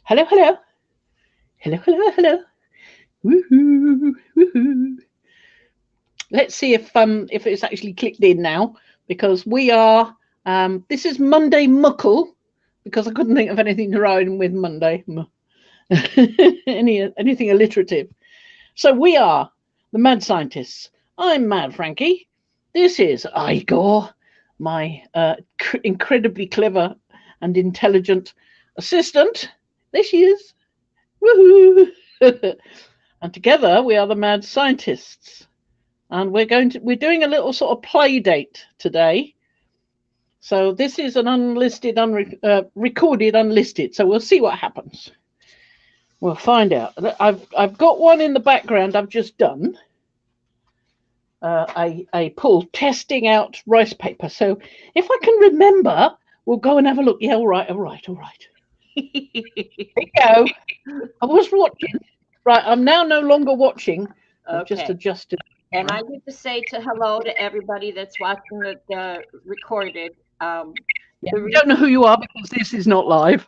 Hello, hello, hello, hello, hello. Woohoo, woohoo. Let's see if it's actually clicked in now because we are. This is Monday Muckle because I couldn't think of anything to rhyme with Monday. Anything alliterative. So we are the Mad Scientists. I'm Mad Frankie. This is Igor, my incredibly clever and intelligent assistant. There she is. Woohoo! And together we are the Mad Scientists. And we're doing a little sort of play date today. So this is an unlisted, recorded unlisted. So we'll see what happens. We'll find out. I've got one in the background I've just done. A pull testing out rice paper. So if I can remember, we'll go and have a look. Yeah, all right. There you go. I was watching. Right, I'm now no longer watching. I've just Okay. adjusted. And I need to say to hello to everybody that's watching the recorded. Yeah, The we don't know reason, who you are because this is not live.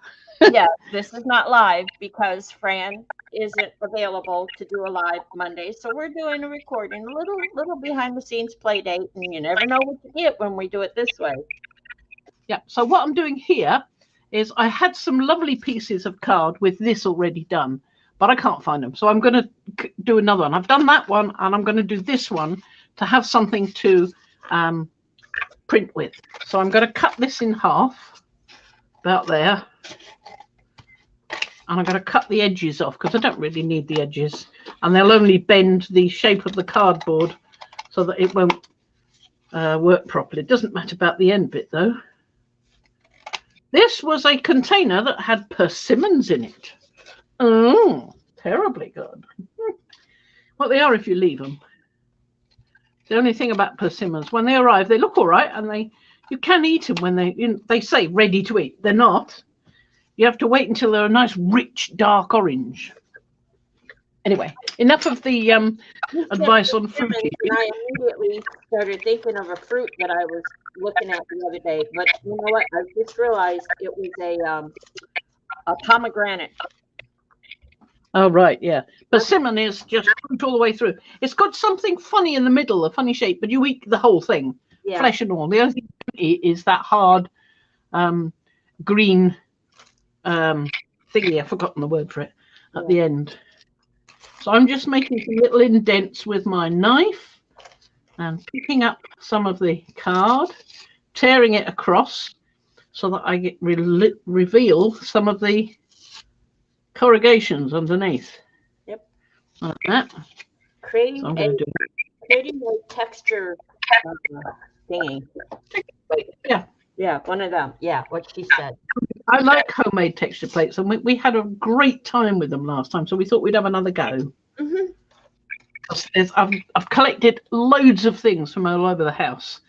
yeah, this is not live because Fran isn't available to do a live Monday, so we're doing a recording, a little behind the scenes play date, and you never know what you get when we do it this way. Yeah. So what I'm doing here is I had some lovely pieces of card with this already done, but I can't find them. So I'm going to do another one. I've done that one, and I'm going to do this one to have something to um, print with. So I'm going to cut this in half, about there, and I'm going to cut the edges off because I don't really need the edges, and they'll only bend the shape of the cardboard so that it won't work properly. It doesn't matter about the end bit though. This was a container that had persimmons in it. Oh, terribly good. Well, they are if you leave them. The only thing about persimmons, when they arrive, they look all right, and you can eat them when they say ready to eat. They're not. You have to wait until they're a nice, rich, dark orange. Anyway, enough of the You said advice on fruit persimmons, and eating. I immediately started thinking of a fruit that I was looking at the other day. But you know what? I just realized it was a pomegranate. Oh, right, yeah. Persimmon is just fruit all the way through. It's got something funny in the middle, a funny shape, but you eat the whole thing, Yeah. flesh and all. The only thing you don't eat is that hard um, green thingy. I've forgotten the word for it at Yeah. the end. So I'm just making some little indents with my knife and picking up some of the card, tearing it across so that I get reveal some of the corrugations underneath. Yep. Like that. So Creating I'm a going to do creating a texture thingy. yeah. Yeah, one of them. Yeah, what she said. I like homemade texture plates, and we had a great time with them last time, so we thought we'd have another go. Hmm. I've collected loads of things from all over the house.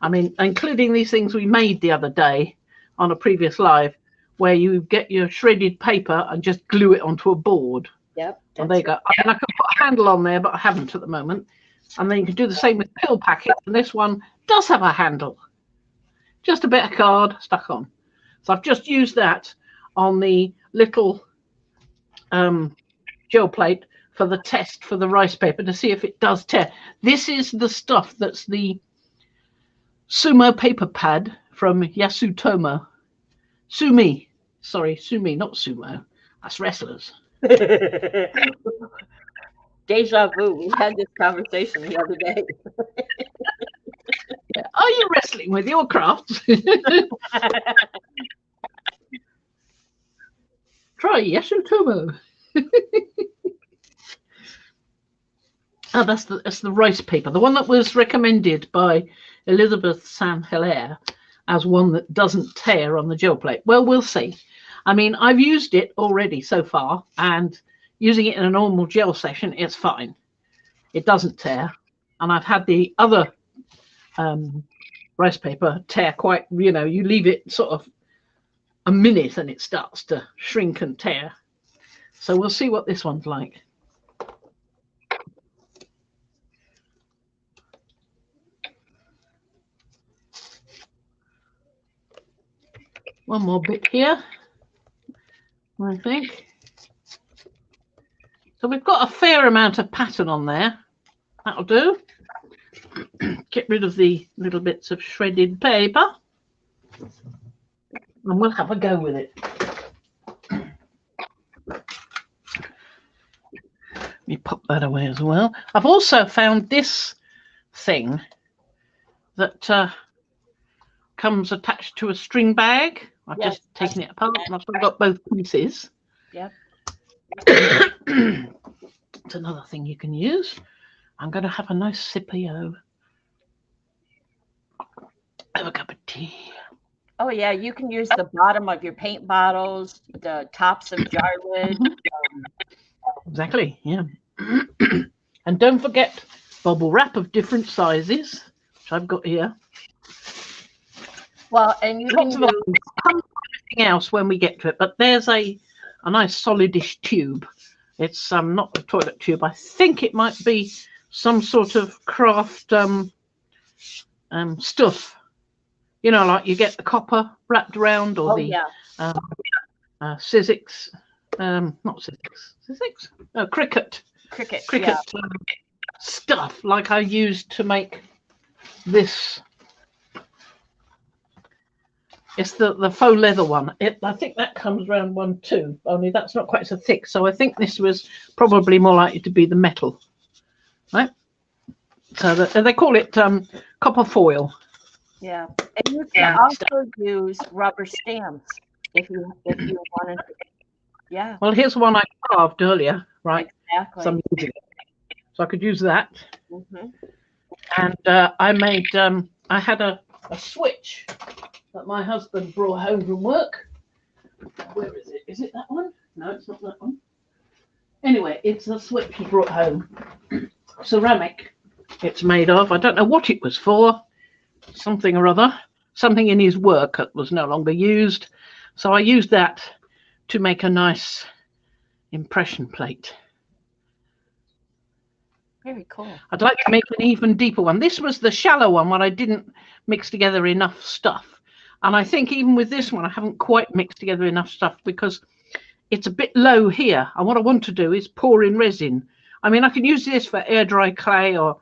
I mean, including these things we made the other day on a previous live, where you get your shredded paper and just glue it onto a board. Yep, And there that's you go. I mean, I could put a handle on there, but I haven't at the moment. And then you can do the same with pill packets, and this one does have a handle, just a bit of card stuck on. So I've just used that on the little gel plate for the test for the rice paper to see if it does tear. This is the stuff that's the Sumo paper pad from Yasutomo. Sumi. Sorry, Sumi, not Sumo. That's wrestlers. it. Deja vu. We had this conversation the other day. Yeah. Are you wrestling with your crafts? Try Yasutomo. Oh, that's the rice paper, the one that was recommended by Elizabeth San Hilaire as one that doesn't tear on the gel plate. Well, we'll see. I mean, I've used it already so far, and using it in a normal gel session, it's fine. It doesn't tear, and I've had the other um, rice paper tear quite. You leave it sort of a minute, and it starts to shrink and tear. So we'll see what this one's like. One more bit here. I think. So we've got a fair amount of pattern on there. That'll do. Get rid of the little bits of shredded paper. And we'll have a go with it. Let me pop that away as well. I've also found this thing that comes attached to a string bag. I've just taken it apart and I've still got both pieces. Yeah. It's another thing you can use. I'm going to have a nice sippy-o. Have a cup of tea. Oh, yeah. You can use the bottom of your paint bottles, the tops of jar lids. Exactly, yeah. And don't forget bubble wrap of different sizes, which I've got here. Well, and you can do everything else when we get to it, but there's a nice solidish tube. It's not a toilet tube. I think it might be some sort of craft stuff. You know, like you get the copper wrapped around, or Sizzix, not Sizzix, no, cricket stuff like I used to make this. It's the faux leather one. I think that comes around 1 too, only that's not quite so thick. So I think this was probably more likely to be the metal, right? So they call it copper foil. Yeah, and you can also use rubber stamps if you wanted to. Yeah. Well, here's one I carved earlier, right? Exactly. So I'm using it. So I could use that. Mm-hmm. And I made, I had a switch that my husband brought home from work. Where is it? Is it that one? No, it's not that one. Anyway, it's a switch he brought home. Ceramic it's made of. I don't know what it was for. Something or other. Something in his work that was no longer used. So I used that to make a nice impression plate. Very cool. I'd like to make an even deeper one. This was the shallow one when I didn't mix together enough stuff. And I think even with this one, I haven't quite mixed together enough stuff because it's a bit low here. And what I want to do is pour in resin. I mean, I can use this for air dry clay or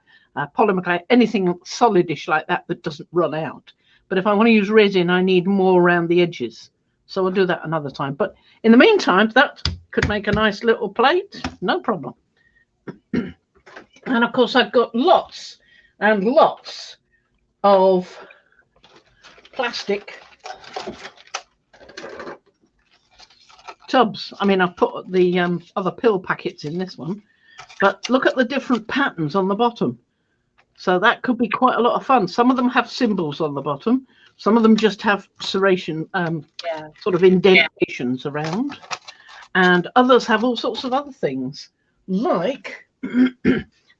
polymer clay, anything solidish like that that doesn't run out. But if I want to use resin, I need more around the edges. So I'll do that another time. But in the meantime, that could make a nice little plate. No problem. And of course, I've got lots and lots of plastic tubs. I mean, I've put the other pill packets in this one, but look at the different patterns on the bottom. So that could be quite a lot of fun. Some of them have symbols on the bottom. Some of them just have serration, sort of indentations around. And others have all sorts of other things. Like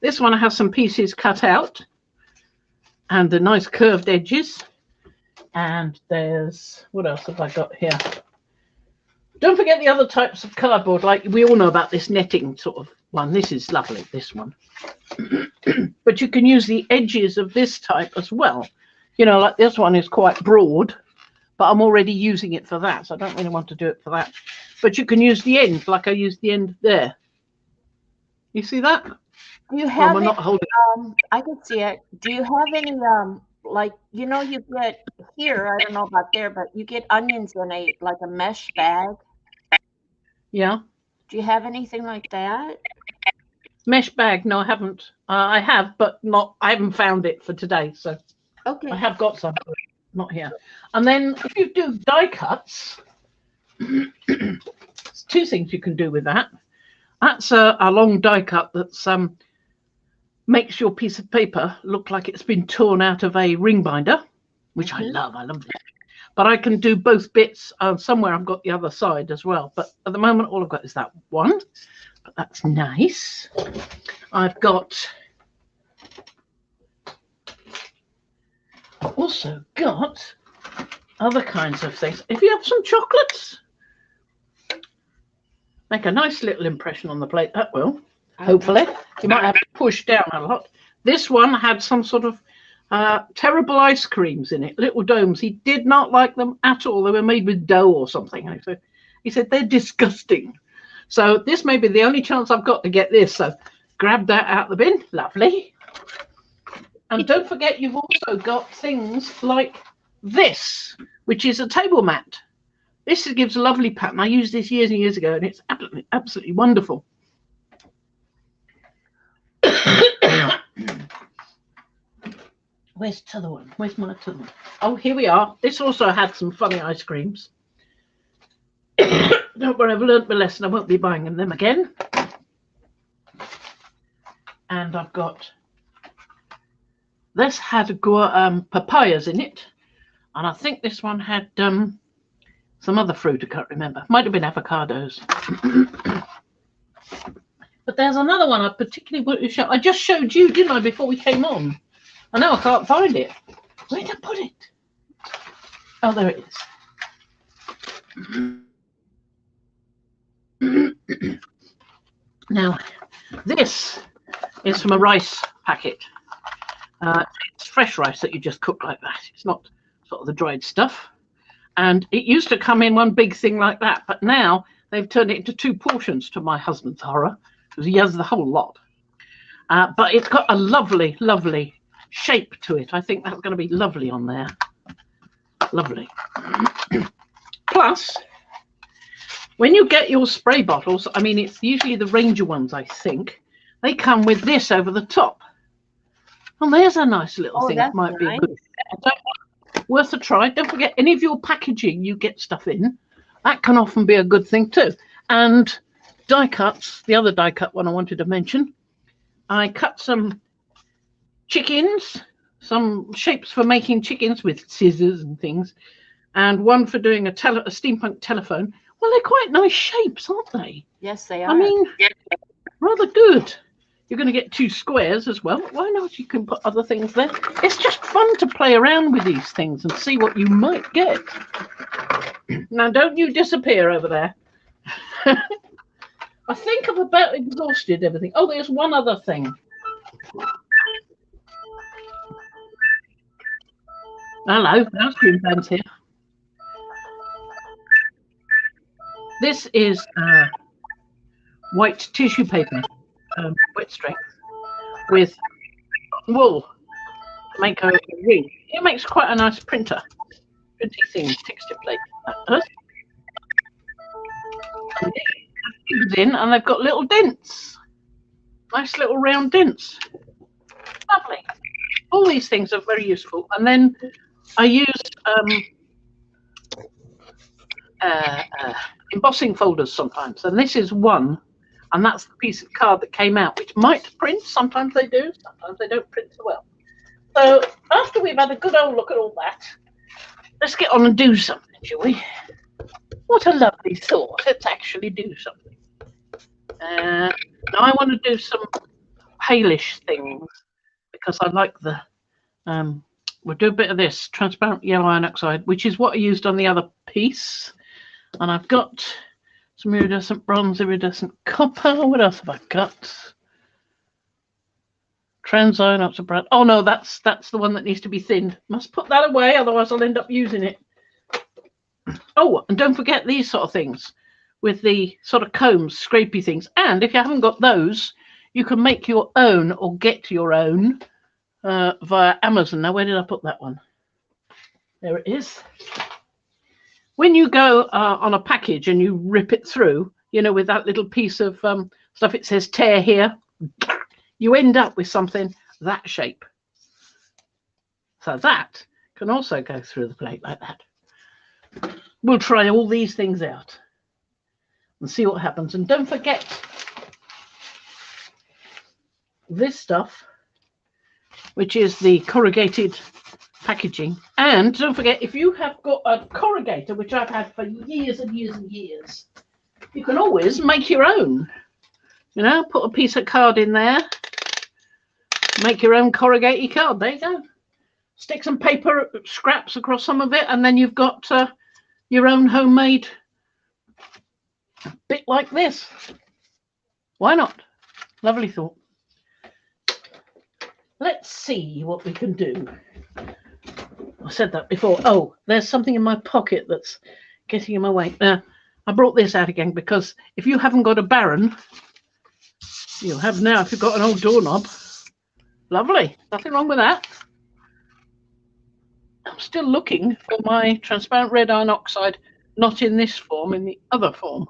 this one has some pieces cut out and the nice curved edges. And there's, what else have I got here? Don't forget the other types of cardboard, like we all know about this netting sort of one. This is lovely, this one. But you can use the edges of this type as well. You know, like this one is quite broad, but I'm already using it for that. So I don't really want to do it for that. But you can use the end, like I used the end there. You see that? You have not holding. I can see it. Do you have any like, you know, you get here, I don't know about there, but you get onions in a mesh bag. Yeah. Do you have anything like that? Mesh bag? No, I haven't. I have, but not. I haven't found it for today. So okay, I have got some, but not here. And then if you do die cuts, there's two things you can do with that. That's a long die cut that's makes your piece of paper look like it's been torn out of a ring binder, which I love. I love that. But I can do both bits. Somewhere I've got the other side as well. But at the moment, all I've got is that one. But that's nice. I've also got other kinds of things. If you have some chocolates, make a nice little impression on the plate. That will. Hopefully. You might have to push down a lot. This one had some sort of terrible ice creams in it, little domes. He did not like them at all. They were made with dough or something. So He said, they're disgusting. So this may be the only chance I've got to get this. So grab that out of the bin. Lovely. And don't forget, you've also got things like this, which is a table mat. This gives a lovely pattern. I used this years and years ago, and it's absolutely wonderful. Where's the other one? Where's my other one? Oh, here we are. This also had some funny ice creams. Don't worry, I've learnt my lesson. I won't be buying them again. And I've got, this had papayas in it. And I think this one had some other fruit, I can't remember. Might have been avocados. But there's another one I particularly want to show. I just showed you, didn't I, before we came on? I know I can't find it. Where did I put it? Oh, there it is. Now, this is from a rice packet. It's fresh rice that you just cook like that. It's not sort of the dried stuff. And it used to come in one big thing like that, but now they've turned it into 2 portions, to my husband's horror, because he has the whole lot. But it's got a lovely, lovely shape to it. I think that's going to be lovely on there. Lovely. Plus, when you get your spray bottles, I mean, it's usually the Ranger ones, I think, they come with this over the top. Well, there's a nice little thing that might be a good, worth a try. Don't forget, any of your packaging you get stuff in, that can often be a good thing too. And die cuts, the other die cut one I wanted to mention, I cut some chickens, some shapes for making chickens with scissors and things, and one for doing a steampunk telephone. Well, they're quite nice shapes, aren't they? Yes, they are. I mean, rather good. You're going to get 2 squares as well. Why not? You can put other things there. It's just fun to play around with these things and see what you might get. Now, don't you disappear over there. I think I've about exhausted everything. Oh, there's one other thing. Hello, ice cream fans here. This is white tissue paper, wet strength, with wool to make a ring. It makes quite a nice printy thing, texture plate. That does. And they've got little dents, nice little round dents. Lovely. All these things are very useful. And then I used embossing folders sometimes, and this is one, and that's the piece of card that came out, which might print. Sometimes they do, sometimes they don't print so well. So after we've had a good old look at all that, let's get on and do something, shall we? What a lovely thought. Let's actually do something. Now I want to do some palish things, because I like the we'll do a bit of this transparent yellow iron oxide, which is what I used on the other piece. And I've got some iridescent bronze, iridescent copper. What else have I got? Transiron oxide brown. Oh no, that's the one that needs to be thinned. Must put that away, otherwise I'll end up using it. Oh, and don't forget these sort of things with the sort of combs, scrapey things. And if you haven't got those, you can make your own or get your own via Amazon. Now, where did I put that one? There it is. When you go on a package and you rip it through, you know, with that little piece of stuff, it says tear here, you end up with something that shape. So that can also go through the plate like that. We'll try all these things out and see what happens. And don't forget this stuff, which is the corrugated packaging. And don't forget, if you have got a corrugator, which I've had for years and years and years, you can always make your own. You know, put a piece of card in there, make your own corrugated card. There you go. Stick some paper scraps across some of it, and then you've got your own homemade bit like this. Why not? Lovely thought. Let's see what we can do. I said that before. Oh, there's something in my pocket that's getting in my way. I brought this out again because if you haven't got a Baron, you'll have now if you've got an old doorknob. Lovely. Nothing wrong with that. I'm still looking for my transparent red iron oxide, not in this form, in the other form,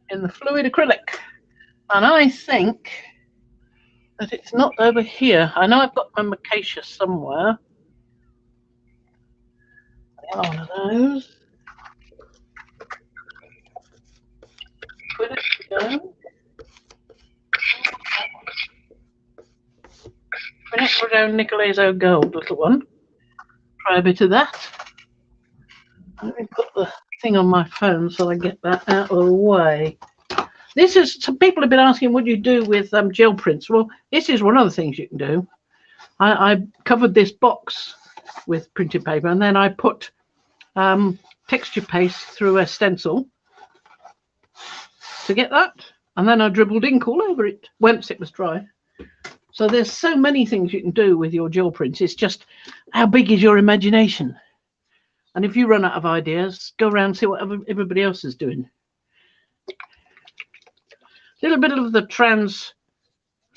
in the fluid acrylic. And I think that it's not over here. I know I've got my Acacia somewhere. One of those. Put it down. Down Nicolazo Gold, little one. Try a bit of that. Let me put the thing on my phone so I get that out of the way. This is, some people have been asking what you do with gel prints. Well, this is one of the things you can do. I covered this box with printed paper and then I put texture paste through a stencil to get that. And then I dribbled ink all over it once it was dry. So there's so many things you can do with your gel prints. It's just how big is your imagination? And if you run out of ideas, go around and see what everybody else is doing. A little bit of the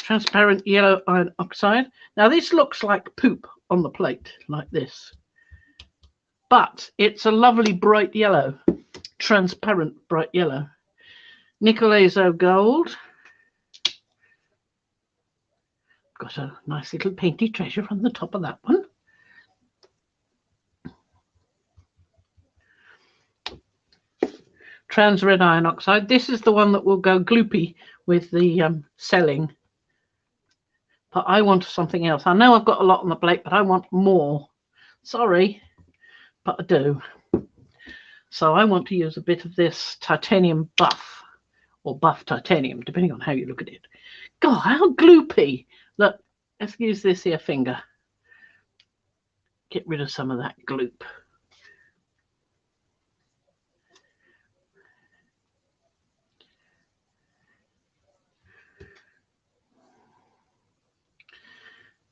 transparent yellow iron oxide. Now this looks like poop on the plate, like this. But it's a lovely bright yellow, transparent bright yellow. Nicolazo Gold. Got a nice little painty treasure on the top of that one. Trans red iron oxide. This is the one that will go gloopy with the selling. But I want something else. I know I've got a lot on the plate, but I want more. Sorry, but I do. So I want to use a bit of this titanium buff, or buff titanium, depending on how you look at it. God, how gloopy. Look, let's use this here finger. Get rid of some of that gloop.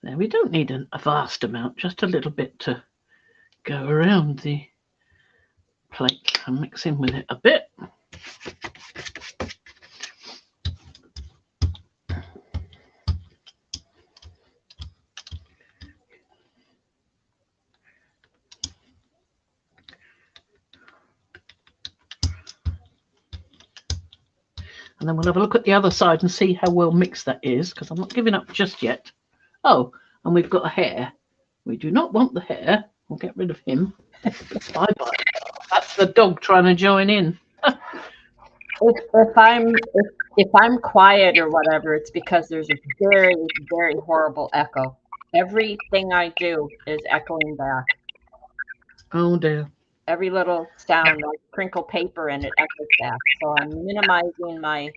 Now we don't need a vast amount, just a little bit to go around the plate and mix in with it a bit. And then we'll have a look at the other side and see how well mixed that is, because I'm not giving up just yet. Oh, and we've got a hair. We do not want the hair. We'll get rid of him. Bye-bye. That's the dog trying to join in. if I'm quiet or whatever, it's because there's a very, very horrible echo. Everything I do is echoing back. Oh dear. Every little sound, like crinkle paper, and it echoes back. So I'm minimizing my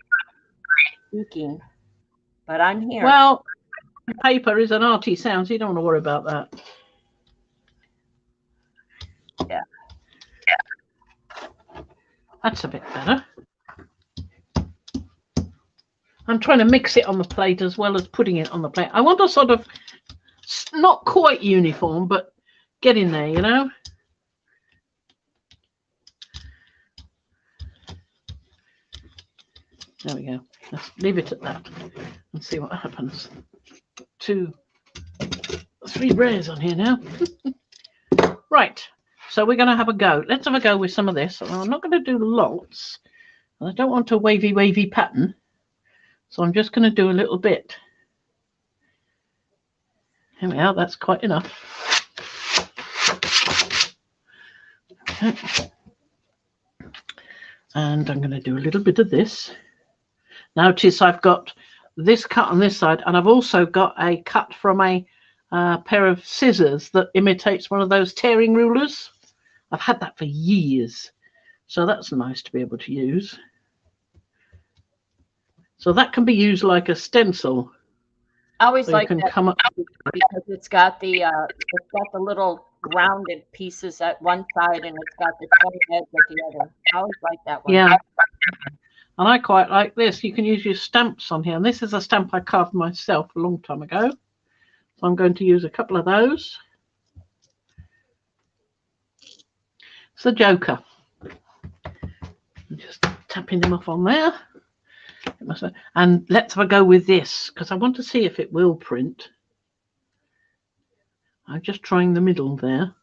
speaking, but I'm here. Well, paper is an arty sound, so you don't want to worry about that. Yeah. That's a bit better. I'm trying to mix it on the plate as well as putting it on the plate. I want a sort of, not quite uniform, but get in there, you know. There we go. Let's leave it at that and see what happens. 2, 3 rares on here now. Right. So we're going to have a go. Let's have a go with some of this. I'm not going to do lots. I don't want a wavy pattern. So I'm just going to do a little bit. Here we are. That's quite enough. Okay. And I'm going to do a little bit of this. Notice I've got this cut on this side, and I've also got a cut from a pair of scissors that imitates one of those tearing rulers. I've had that for years, so that's nice to be able to use. So that can be used like a stencil. I always so like that because it's got the little rounded pieces at one side, and it's got the pointy edge at the other. I always like that one. Yeah. And I quite like this. You can use your stamps on here. And this is a stamp I carved myself a long time ago. So I'm going to use a couple of those. It's the Joker. Just tapping them off on there. And let's have a go with this, because I want to see if it will print. I'm just trying the middle there.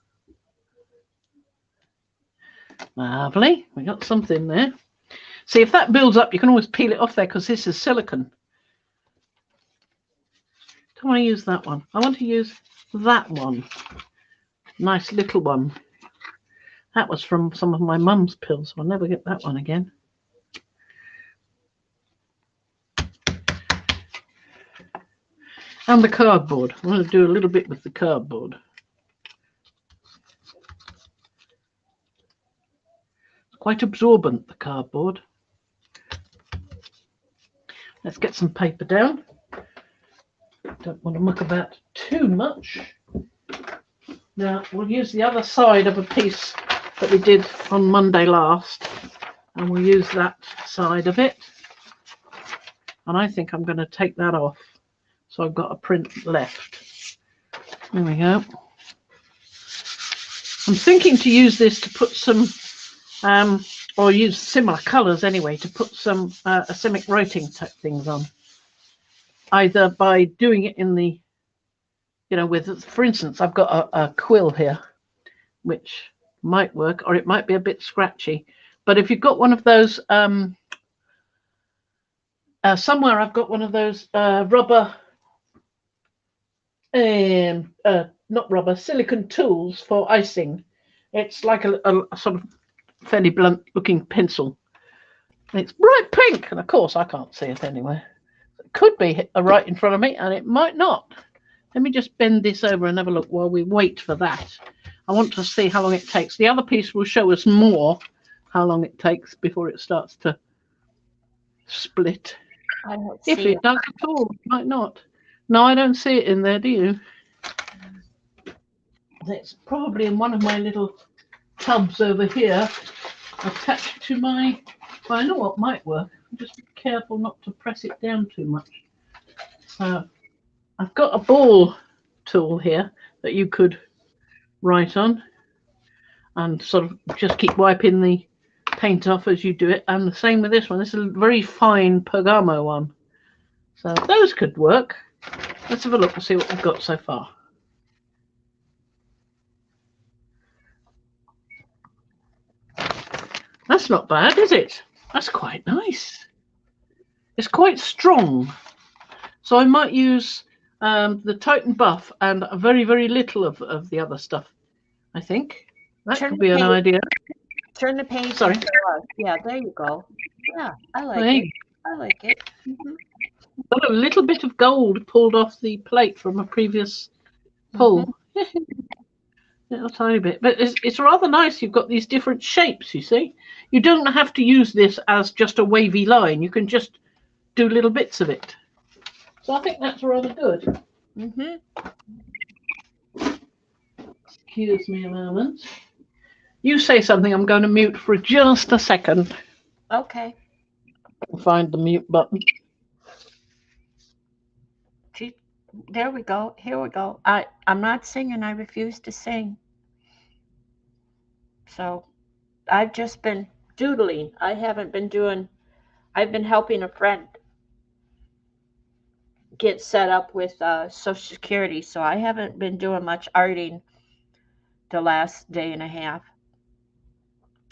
Lovely. We got something there. See, if that builds up, you can always peel it off there because this is silicone. Don't want to use that one. I want to use that one. Nice little one. That was from some of my mum's pills. I'll never get that one again. And the cardboard. I want to do a little bit with the cardboard. It's quite absorbent, the cardboard. Let's get some paper down. Don't want to muck about too much. Now we'll use the other side of a piece that we did on Monday last, and we'll use that side of it. And I think I'm going to take that off, so I've got a print left. There we go. I'm thinking to use this to put some, or use similar colours anyway, to put some asemic writing type things on. Either by doing it in the, you know, with, for instance, I've got a quill here, which might work, or it might be a bit scratchy. But if you've got one of those, somewhere I've got one of those rubber, not rubber, silicone tools for icing. It's like a sort of fairly blunt looking pencil. It's bright pink, and of course I can't see it anywhere. It could be right in front of me, and it might not. Let me just bend this over and have a look while we wait for that. I want to see how long it takes. The other piece will show us more how long it takes before it starts to split. I don't If see it does at all, it might not. No, I don't see it in there, do you? It's probably in one of my little tubs over here, attached to my, well, I know what might work. Just be careful not to press it down too much. So I've got a ball tool here that you could write on, and sort of just keep wiping the paint off as you do it. And the same with this one. This is a very fine Pergamo one. So those could work. Let's have a look and see what we've got so far. That's not bad, is it? That's quite nice. It's quite strong. So I might use the Titan Buff and a very, very little of the other stuff, I think. That could be an idea. Turn the page. Sorry. Yeah, there you go. Yeah, I like it. I like it. Got a little bit of gold pulled off the plate from a previous pull. Little tiny bit. But it's rather nice. You've got these different shapes, you see. You don't have to use this as just a wavy line. You can just do little bits of it. So I think that's rather good. Excuse me a moment. You say something. I'm going to mute for just a second. Okay. Find the mute button. There we go. Here we go. I'm not singing. I refuse to sing. So I've just been doodling. I haven't been doing, I've been helping a friend get set up with Social Security. So I haven't been doing much arting the last day and a half.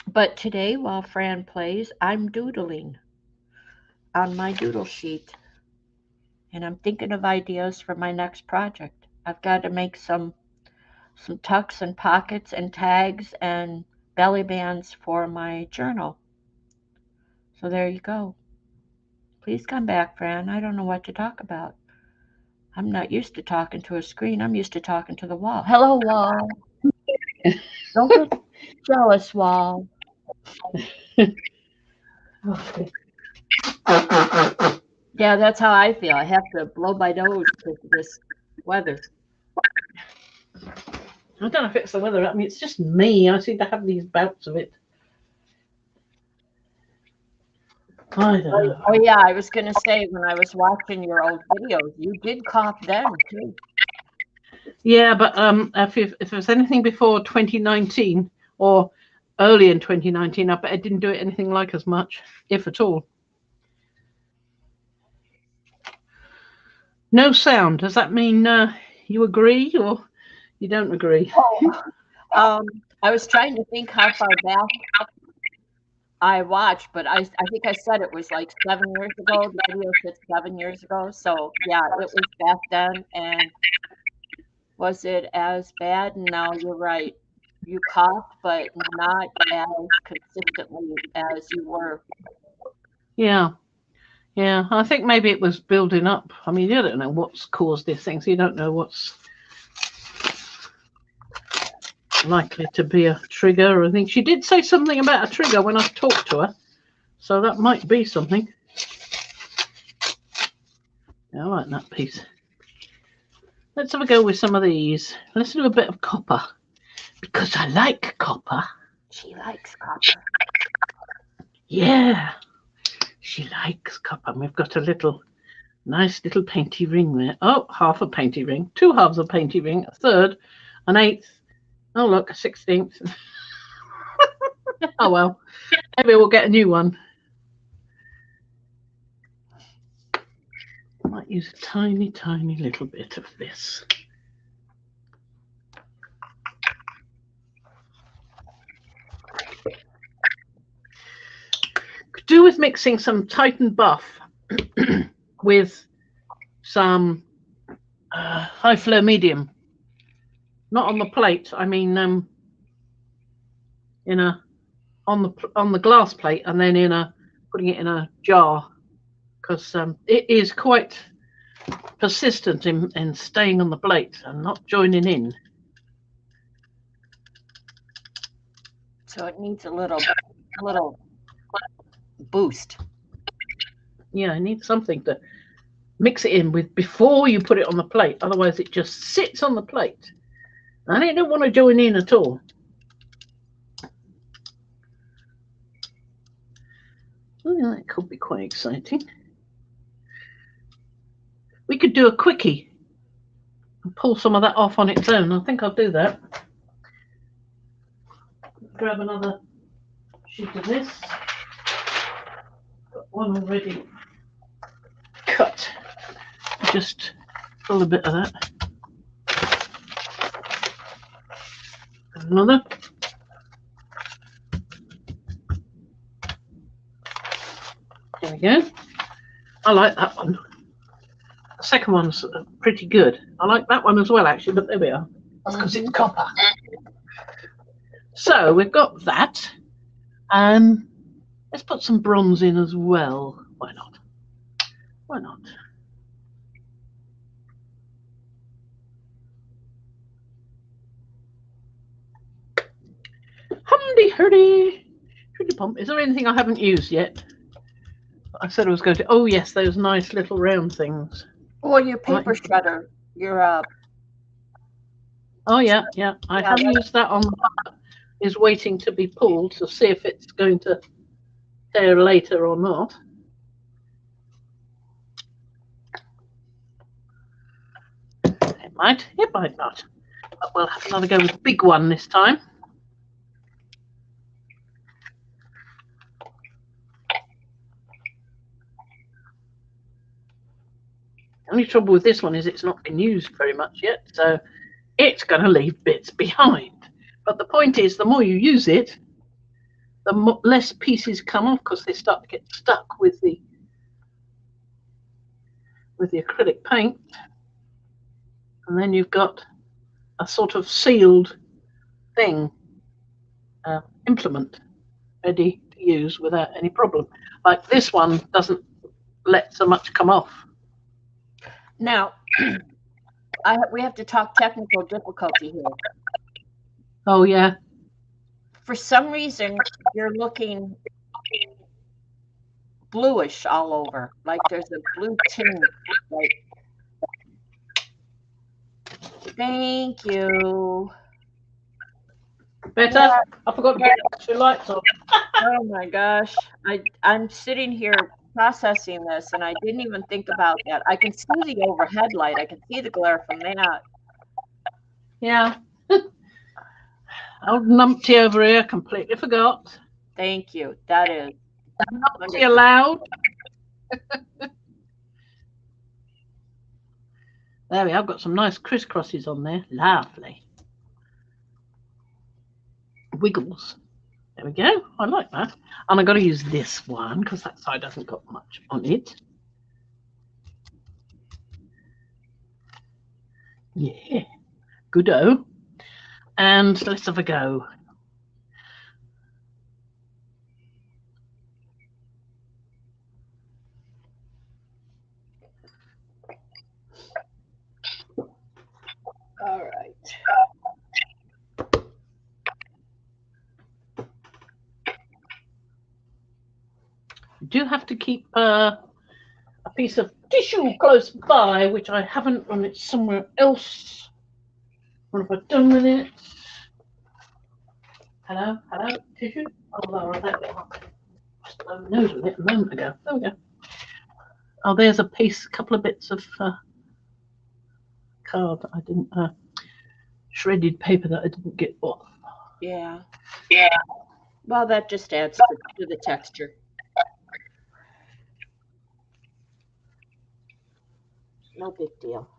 But today, while Fran plays, I'm doodling on my doodle sheet. And I'm thinking of ideas for my next project. I've got to make some tucks and pockets and tags and belly bands for my journal. So there you go. Please come back, Fran. I don't know what to talk about. I'm not used to talking to a screen. I'm used to talking to the wall. Hello, wall. Don't get jealous, wall. Okay. Yeah, that's how I feel. I have to blow my nose because of this weather. I don't know if it's the weather. I mean, it's just me. I seem to have these bouts of it. I don't know. Oh yeah, I was going to say, when I was watching your old videos, you did cough then too. Yeah, but if there's anything before 2019 or early in 2019, I bet it didn't do it anything like as much, if at all. No sound. Does that mean you agree or you don't agree? I was trying to think how far back I watched, but I think I said it was like 7 years ago. The video said 7 years ago. So yeah, it was back then. And was it as bad? No, you're right. You coughed, but not as consistently as you were. Yeah. Yeah. I think maybe it was building up. I mean, you don't know what's caused this thing, so you don't know what's likely to be a trigger. I think she did say something about a trigger when I talked to her. So that might be something. Yeah, I like that piece. Let's have a go with some of these. Let's do a bit of copper. Because I like copper. She likes copper. Yeah. She likes copper. And we've got a little, nice little painty ring there. Oh, half a painty ring. 2 halves of painty ring. A third. An 1/8. Oh, look, a 16th. Oh, well. Maybe we'll get a new one. I might use a tiny, tiny little bit of this. Could do with mixing some Titan Buff with some high flow medium. Not on the plate. I mean, in a on the glass plate, and then putting it in a jar, because it is quite persistent in staying on the plate and not joining in. So it needs a little boost. Yeah, I need something to mix it in with before you put it on the plate. Otherwise, it just sits on the plate, and I don't want to join in at all. Oh, yeah, that could be quite exciting. We could do a quickie and pull some of that off on its own. I think I'll do that. Grab another sheet of this. Got one already cut. Just pull a bit of that. Another. There we go. I like that one. The second one's pretty good. I like that one as well, actually, but there we are. That's because it's copper. So we've got that. Let's put some bronze in as well. Why not? Why not? Humdy-hurdy. Is there anything I haven't used yet? I said I was going to. Oh, yes, those nice little round things. Well, your paper shredder, your Oh, yeah. I have used that on. Is waiting to be pulled to see if it's going to tear later or not. It might not. But we'll have another go with the big one this time. The only trouble with this one is it's not been used very much yet, so it's going to leave bits behind. But the point is, the more you use it, the less pieces come off because they start to get stuck with the acrylic paint, and then you've got a sort of sealed thing, implement ready to use without any problem. Like this one doesn't let so much come off. Now, we have to talk technical difficulty here. Oh, yeah. For some reason, you're looking bluish all over, like there's a blue tinge. Like, thank you. Better? Yeah. I forgot to put the lights on. Oh my gosh. I'm sitting here processing this, and I didn't even think about that. I can see the overhead light. I can see the glare from that. Yeah. Old numpty over here, completely forgot. Thank you. That is Numpty wonderful. allowed. There we are. I've got some nice crisscrosses on there. Lovely. Wiggles. There we go. I like that. And I've got to use this one because that side hasn't got much on it. Yeah. Good-o. And let's have a go. All right. You do have to keep a piece of tissue close by, which I haven't, and it's somewhere else. What have I done with it? Hello, tissue. Oh, Laura, there we are. Just blown my nose with it a moment ago. There we go. Oh, there's a piece, a couple of bits of card that I didn't, shredded paper that I didn't get off. Yeah. Yeah. Well, that just adds to the texture. No big deal.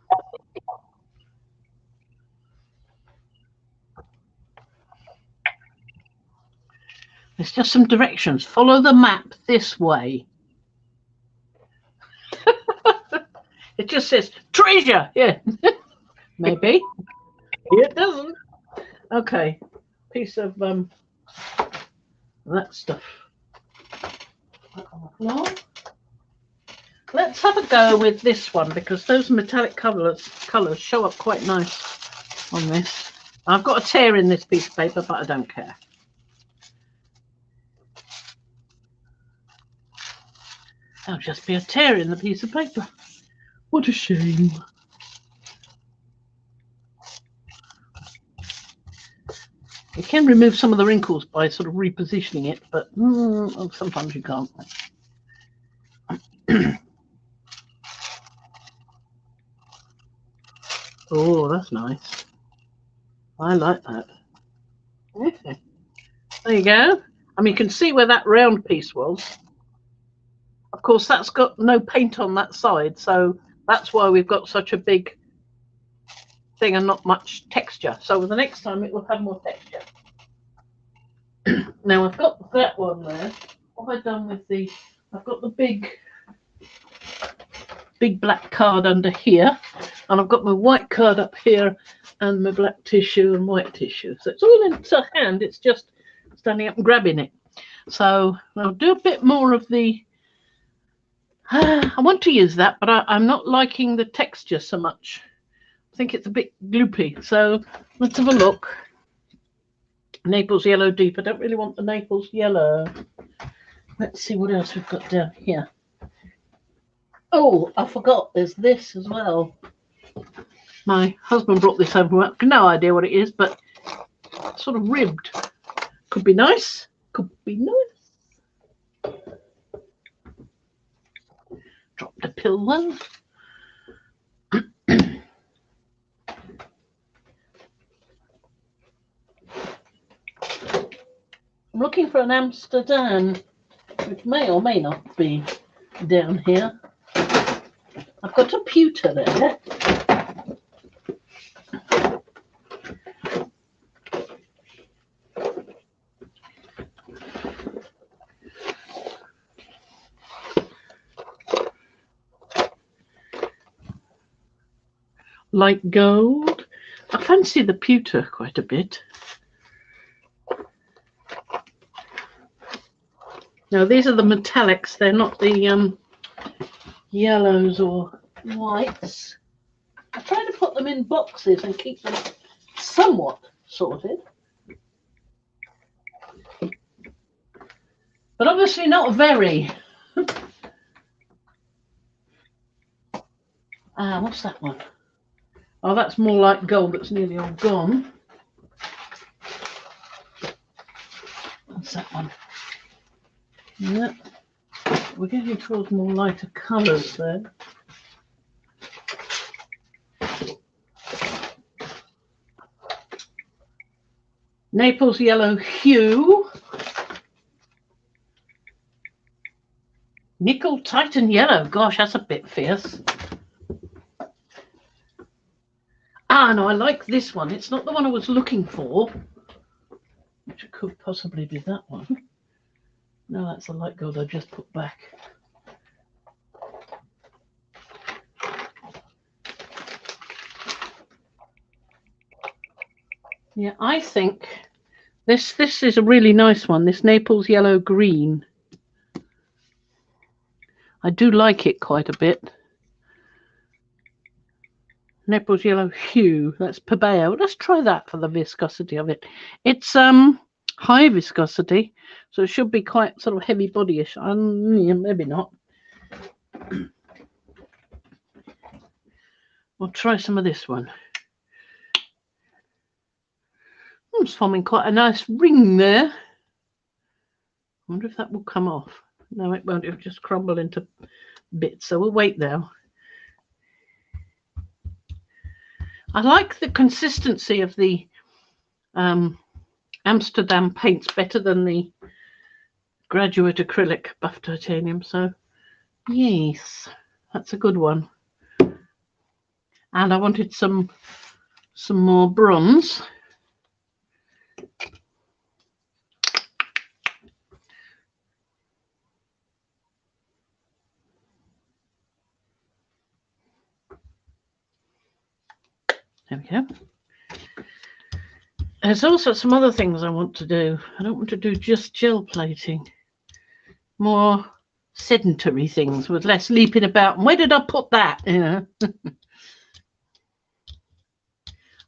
It's just some directions. Follow the map this way. It just says treasure. Yeah. Maybe. It doesn't. Okay. Piece of that stuff. Let's have a go with this one because those metallic colours show up quite nice on this. I've got a tear in this piece of paper, but I don't care. There'll just be a tear in the piece of paper. What a shame. You can remove some of the wrinkles by sort of repositioning it, but sometimes you can't. Oh, that's nice. I like that. Okay. There you go. I mean, you can see where that round piece was. Of course, that's got no paint on that side, so that's why we've got such a big thing and not much texture. So the next time it will have more texture. Now I've got that one there. What have I done with the... I've got the big black card under here, and I've got my white card up here and my black tissue and white tissue. So it's all in to hand. It's just standing up and grabbing it. So I'll do a bit more of the... I want to use that, but I'm not liking the texture so much. I think it's a bit gloopy. So let's have a look. Naples yellow deep. I don't really want the Naples yellow. Let's see what else we've got down here. Oh, I forgot. There's this as well. My husband brought this home. I've no idea what it is, but it's sort of ribbed. Could be nice. Could be nice. Drop the pill one. I'm looking for an Amsterdam, which may or may not be down here. I've got a pewter there. Light gold. I fancy the pewter quite a bit. Now these are the metallics. They're not the yellows or whites. I try to put them in boxes and keep them somewhat sorted. But obviously not very. What's that one? Oh, that's more like gold. That's nearly all gone. What's that one? Yeah. We're getting towards more lighter colours there. Naples yellow hue, nickel titan yellow. Gosh, that's a bit fierce. Ah, no, I like this one. It's not the one I was looking for, which could possibly be that one. No, that's a light gold I just put back. Yeah, I think this is a really nice one. This Naples yellow green. I do like it quite a bit. Naples yellow hue. That's Pabeo. Let's try that for the viscosity of it. It's high viscosity, so it should be quite sort of heavy bodyish. Yeah, maybe not. We'll try some of this one. It's forming quite a nice ring there. I wonder if that will come off. No, it won't. It'll just crumble into bits. So we'll wait now. I like the consistency of the Amsterdam paints better than the Graduate acrylic buff titanium. So yes, that's a good one. And I wanted some more bronze. There we go. There's also some other things I want to do. I don't want to do just gel plating. More sedentary things with less leaping about. Where did I put that? You know. I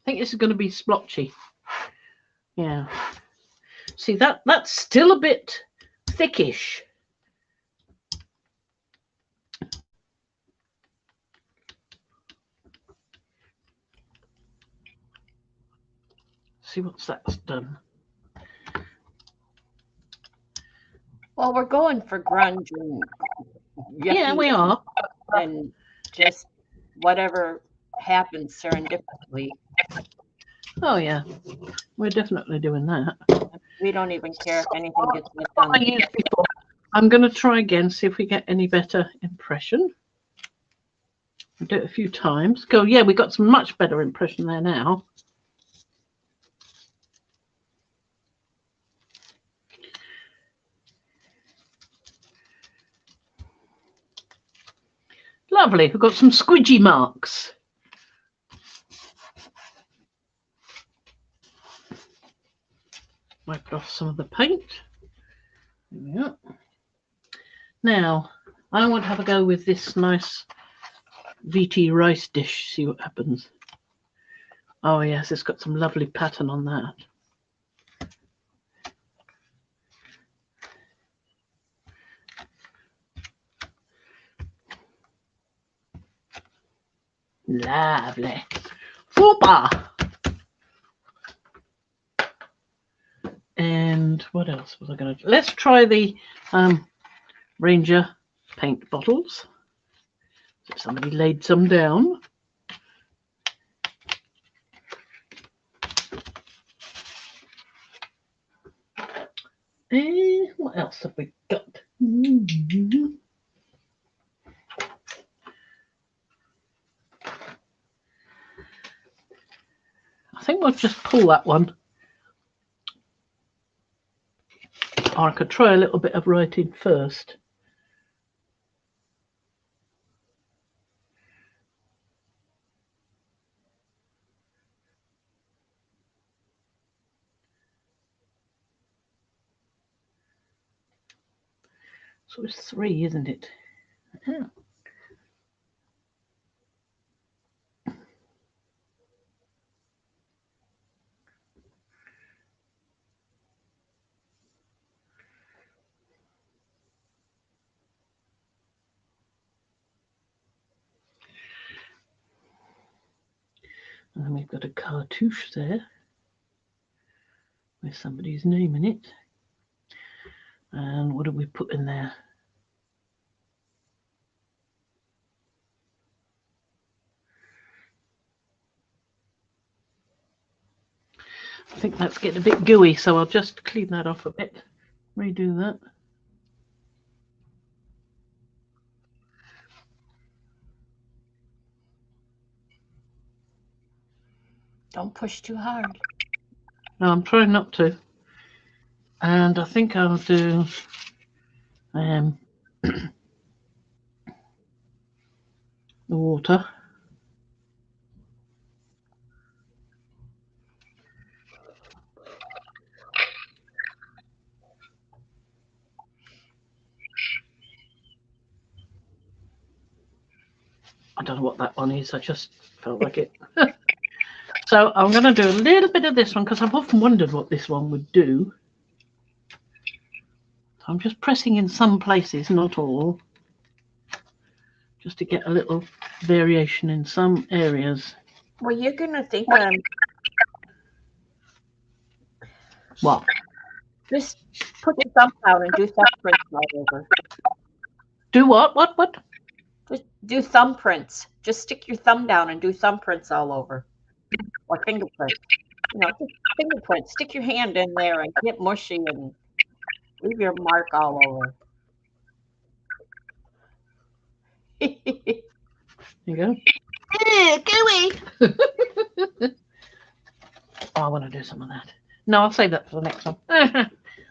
think this is going to be splotchy. Yeah. See, that's still a bit thickish. See what's that's done. Well, we're going for grunge and Yeah, we are. And just whatever happens serendipitously. Oh yeah, we're definitely doing that. We don't even care if anything gets left on. I used before. I'm going to try again, see if we get any better impression. I'll do it a few times. Go, yeah, we got some much better impression there now. Lovely. We've got some squidgy marks. Wipe off some of the paint. There we are. Now, I want to have a go with this nice VT rice dish, see what happens. Oh yes, it's got some lovely pattern on that. Lovely. Super. And what else was I going to do? Let's try the Ranger paint bottles. So somebody laid some down. And what else have we got? I think we'll just pull that one. Or I could try a little bit of writing first. So it's 3, isn't it? Yeah. And then we've got a cartouche there with somebody's name in it. And what do we put in there? I think that's getting a bit gooey, so I'll just clean that off a bit. Redo that. Don't push too hard. No, I'm trying not to. And I think I'll do the water. I don't know what that one is. I just felt like it. So I'm going to do a little bit of this one because I've often wondered what this one would do. So I'm just pressing in some places, not all, just to get a little variation in some areas. Well, you're going to think What? just put your thumb down and do thumbprints all over. Do what? What? Just do thumbprints. Just stick your thumb down and do thumbprints all over. Or fingerprints. You know, just fingerprints. Stick your hand in there and get mushy and leave your mark all over. There you go. Gooey. Oh, I want to do some of that. No, I'll save that for the next one.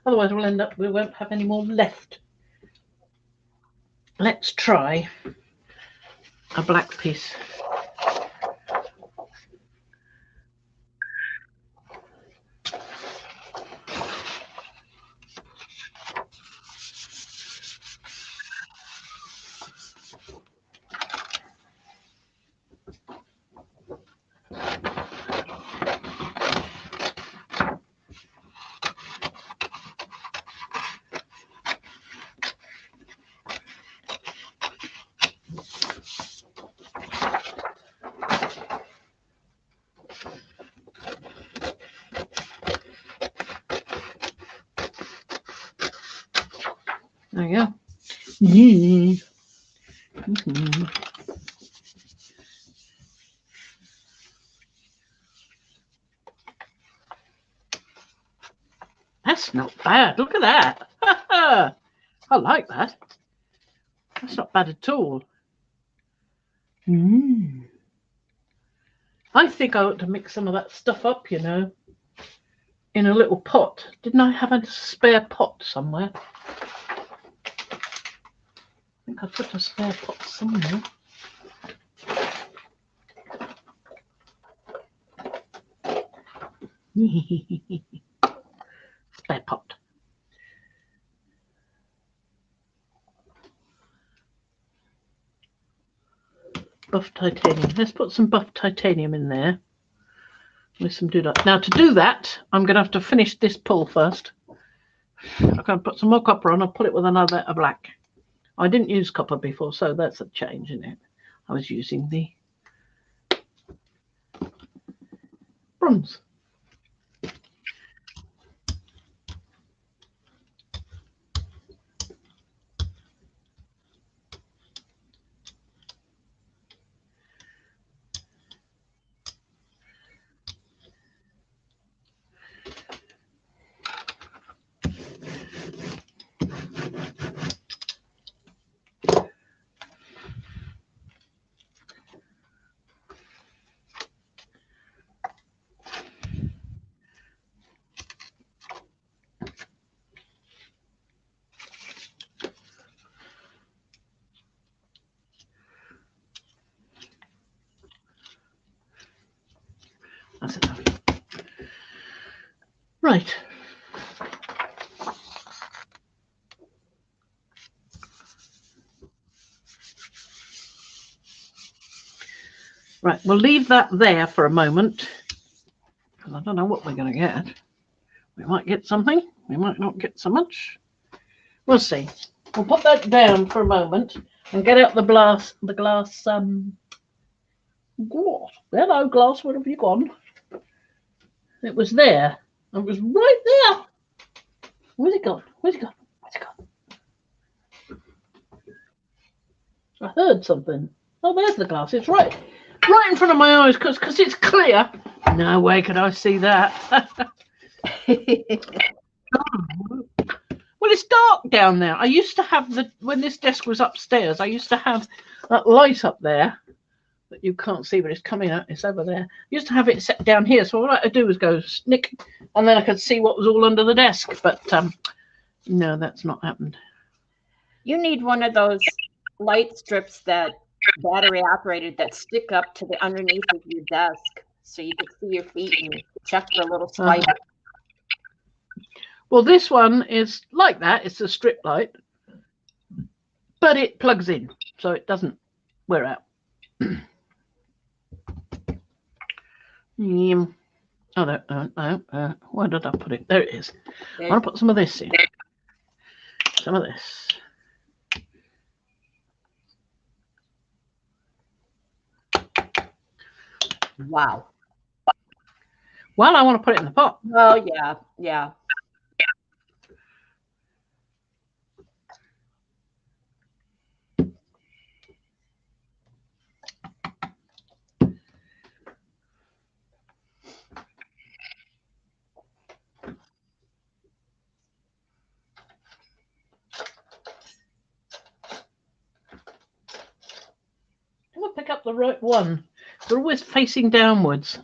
Otherwise, we won't have any more left. Let's try a black piece. There you go. Yeah. That's not bad. Look at that. I like that. That's not bad at all. I think I ought to mix some of that stuff up, you know, in a little pot. Didn't I have a spare pot somewhere? I think I put a spare pot somewhere. Spare pot. Buff titanium. Let's put some buff titanium in there with some doodle. Now to do that, I'm going to have to finish this pull first. I'm going to put some more copper on. I'll pull it with another bit of black. I didn't use copper before, so that's a change in it. I was using the bronze. That's enough. Right. Right, we'll leave that there for a moment because I don't know what we're going to get. We might get something. We might not get so much. We'll see. We'll put that down for a moment and get out the glass. Glass. Hello, glass. Where have you gone? It was there. It was right there. Where's it gone? Where's it gone? Where's it gone? I heard something. Oh, there's the glass. It's right in front of my eyes because it's clear. No way could I see that. Well, it's dark down there. I used to have when this desk was upstairs, I used to have that light up there that you can't see, but it's coming out. It's over there. I used to have it set down here. So all I had to do was go snick, and then I could see what was all under the desk. But no, that's not happened. You need one of those light strips that battery operated that stick up to the underneath of your desk so you can see your feet and check for little spiders. Well, this one is like that. It's a strip light, but it plugs in, so it doesn't wear out. Oh, no. Where did I put it? There it is. I want to put some of this in. Some of this. Wow. Well, I want to put it in the pot. Oh, yeah, yeah. I'm going to pick up the right one. They're always facing downwards.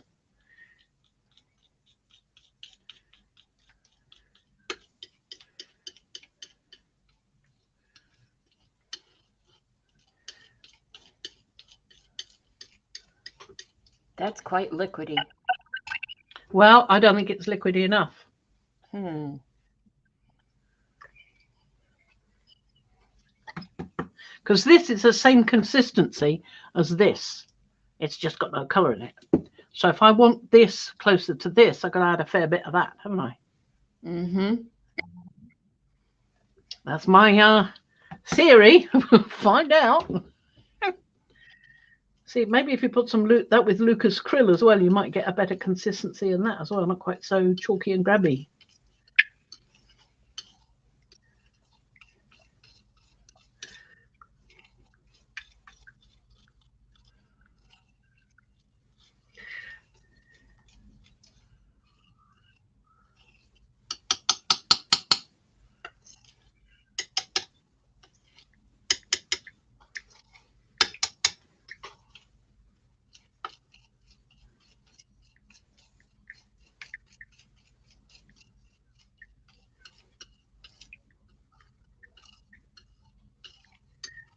That's quite liquidy. Well, I don't think it's liquidy enough. Because this is the same consistency as this. It's just got no colour in it. So if I want this closer to this, I've got to add a fair bit of that, haven't I? That's my theory. Find out. See, maybe if you put some that with Lucas krill as well, you might get a better consistency in that as well. Not quite so chalky and grabby.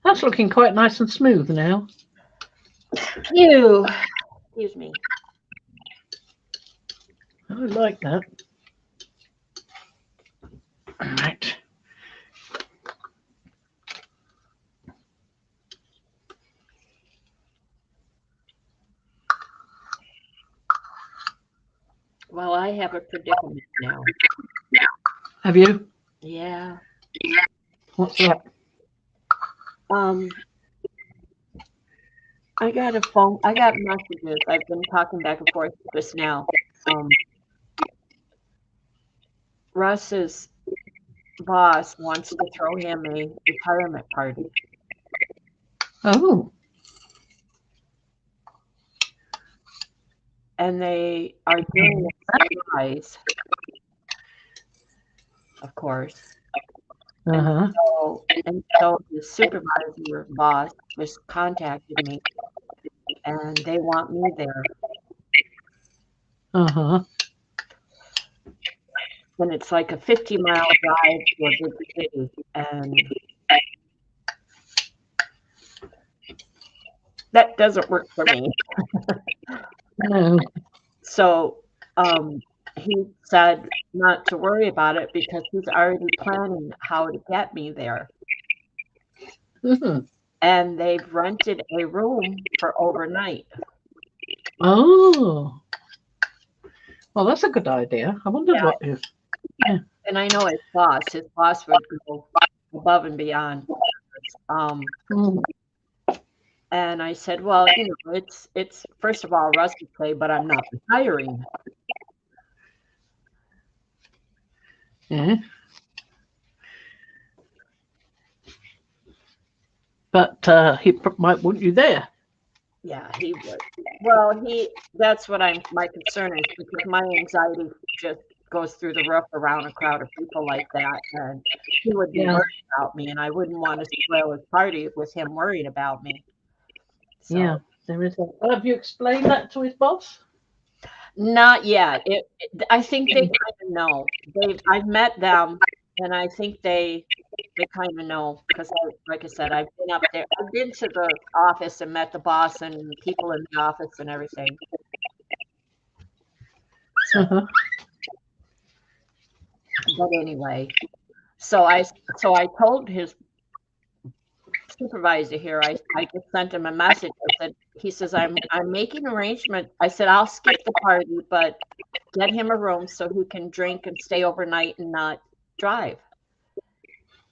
That's looking quite nice and smooth now. Excuse me. I like that. All right. Well, I have a predicament now. Have you? Yeah. What's that? I got a phone. I got messages. I've been talking back and forth with this now. Russ's boss wants to throw him a retirement party. Oh. And they are doing a surprise, of course. And so the supervisor boss just contacted me, and they want me there. And it's like a 50-mile drive to a big city, and that doesn't work for me. No. So he said not to worry about it because he's already planning how to get me there. And they've rented a room for overnight. Oh. Well, that's a good idea. I wonder what if. Yeah. And I know his boss would go above and beyond. And I said, well, you know, it's first of all Russ would play, but I'm not retiring. Yeah. But he might want you there. Yeah, he would. Well, that's what my concern is, because my anxiety just goes through the roof around a crowd of people like that, and he would be Yeah. worried about me, and I wouldn't want to spoil his party with him worried about me. So, Yeah, there is that. Have you explained that to his boss? not yet. I think they kind of know. I've met them, and I think they kind of know, because like I said, I've been up there. I've been to the office and met the boss and people in the office and everything. So, Uh-huh. but anyway, so I told his supervisor here. I just sent him a message. I said, he says, I'm making arrangement. I said, I'll skip the party, but get him a room so he can drink and stay overnight and not drive.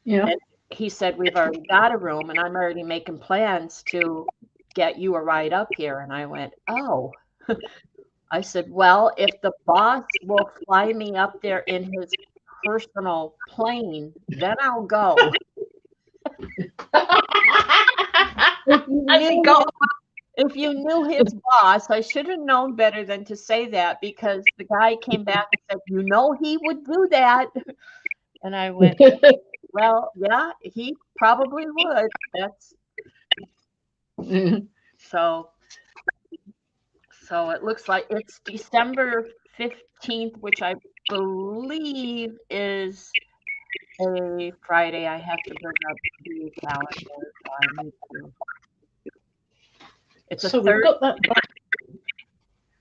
Yeah. And he said, we've already got a room, and I'm already making plans to get you a ride up here. And I went, oh. I said, well, if the boss will fly me up there in his personal plane, then I'll go. If you knew his boss, I should have known better than to say that, because the guy came back and said, you know, he would do that. And I went, well, yeah, he probably would. That's so it looks like it's December 15th, which I believe is a Friday. I have to bring up the calendar. It's a So Thursday. we've got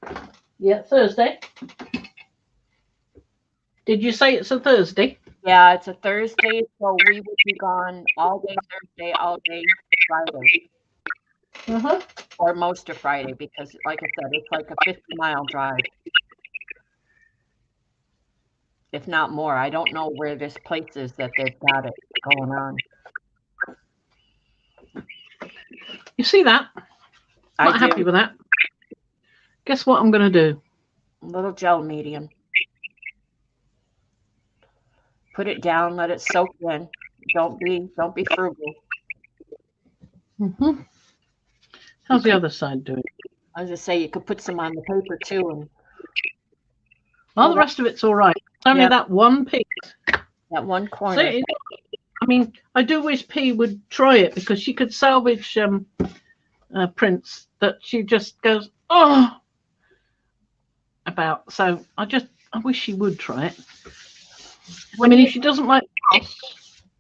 that. Yeah, Thursday. Did you say it's a Thursday? Yeah, it's a Thursday, so we would be gone all day Thursday, all day Friday. Uh-huh. Or most of Friday, because like I said, it's like a 50-mile drive. If not more. I don't know where this place is that they've got it going on. You see that? I'm not happy with that. Guess what I'm going to do? A little gel medium. Put it down, let it soak in. Don't be frugal. Mm-hmm. How's the other side doing? I was just say you could put some on the paper too, and well, the rest of it's all right. It's only that one piece. That one corner. So I mean, I do wish P would try it, because she could salvage prints that she just goes about. So I wish she would try it. I mean, if she doesn't like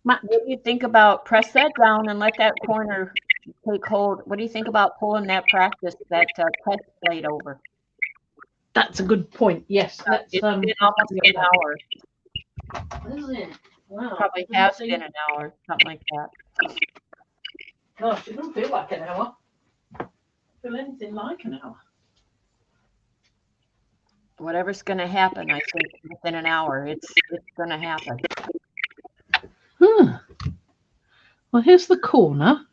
what do you think about press that down and let that corner take hold? What do you think about pulling that test plate over? That's a good point. Yes, it's been almost an hour. Is it? Wow. Probably has been an hour, something like that. Gosh, it doesn't feel like an hour. Feel anything like an hour. Whatever's going to happen, I think within an hour, it's going to happen. Well, here's the corner.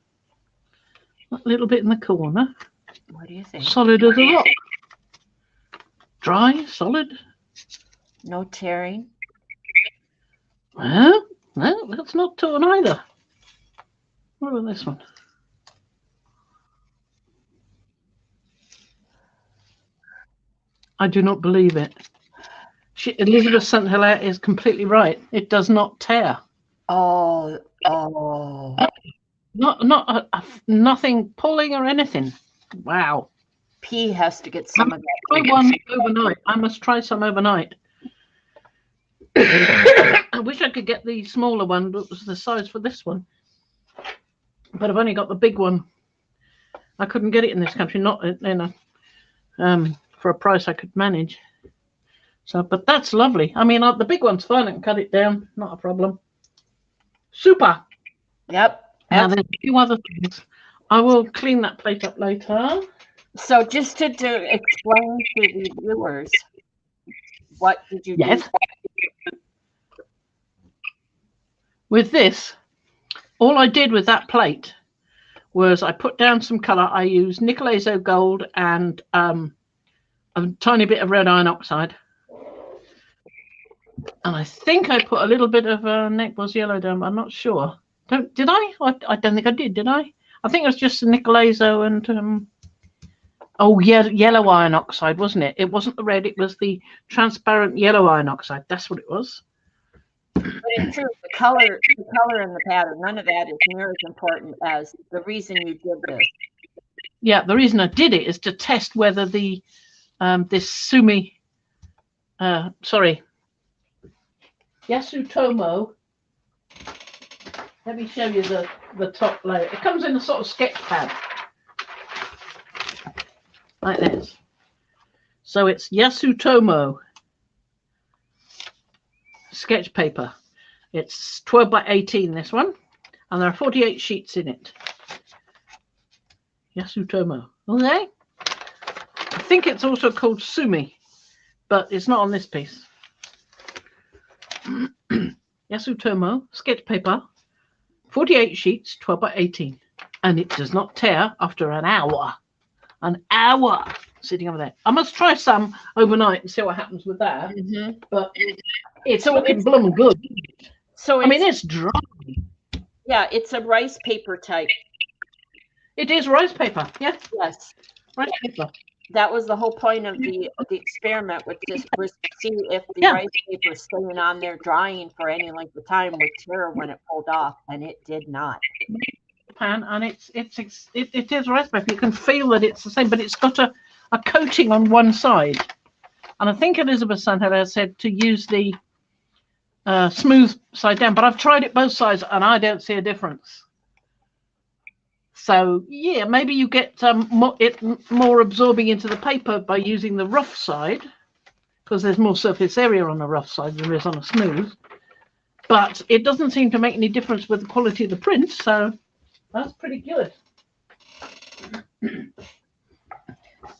That little bit in the corner. What do you think? Solid as a rock. Dry, solid. No tearing. Well, no, that's not torn either. What about this one? I do not believe it. Elizabeth St. Hilaire is completely right. It does not tear. Oh. Not nothing pulling or anything. Wow. P has to get some of that. Try one overnight. I must try some overnight. I wish I could get the smaller one that was the size for this one, but I've only got the big one. I couldn't get it in this country, not in a for a price I could manage. So, but that's lovely. I mean, the big one's fine. I can cut it down, not a problem. Super. Yep. Now there's a few other things. I will clean that plate up later. So just to explain to the viewers, what did you do? With this, all I did with that plate was I put down some colour. I used nickel azo gold and a tiny bit of red iron oxide. And I think I put a little bit of Neckboss yellow down, but I'm not sure. Did I? I don't think I did I? I think it was just the nickel azo and Oh, yeah, yellow iron oxide, wasn't it? It wasn't the red, it was the transparent yellow iron oxide. That's what it was. But in truth, the color and the pattern, none of that is near as important as the reason you did this. Yeah, the reason I did it is to test whether the this Yasutomo. Let me show you the top layer. It comes in a sort of sketch pad like this. So it's Yasutomo sketch paper. It's 12 by 18, this one, and there are 48 sheets in it. Yasutomo. Okay. I think it's also called Sumi, but it's not on this piece. Yasutomo sketch paper, 48 sheets, 12 by 18, and it does not tear after an hour. An hour sitting over there. I must try some overnight and see what happens with that. Mm-hmm. But it's looking blooming good. So I mean, it's dry. Yeah, it's a rice paper type. It is rice paper. Yeah. Yes. Rice paper. That was the whole point of the experiment, was to see if the rice paper staying on there drying for any length of time would tear when it pulled off, and it did not. Pan, and it is rice paper. You can feel that it's the same, but it's got a coating on one side. And I think Elizabeth Sanhela said to use the smooth side down, but I've tried it both sides and I don't see a difference. So yeah, maybe you get more absorbing into the paper by using the rough side, because there's more surface area on the rough side than there is on a smooth. But it doesn't seem to make any difference with the quality of the print, so that's pretty good.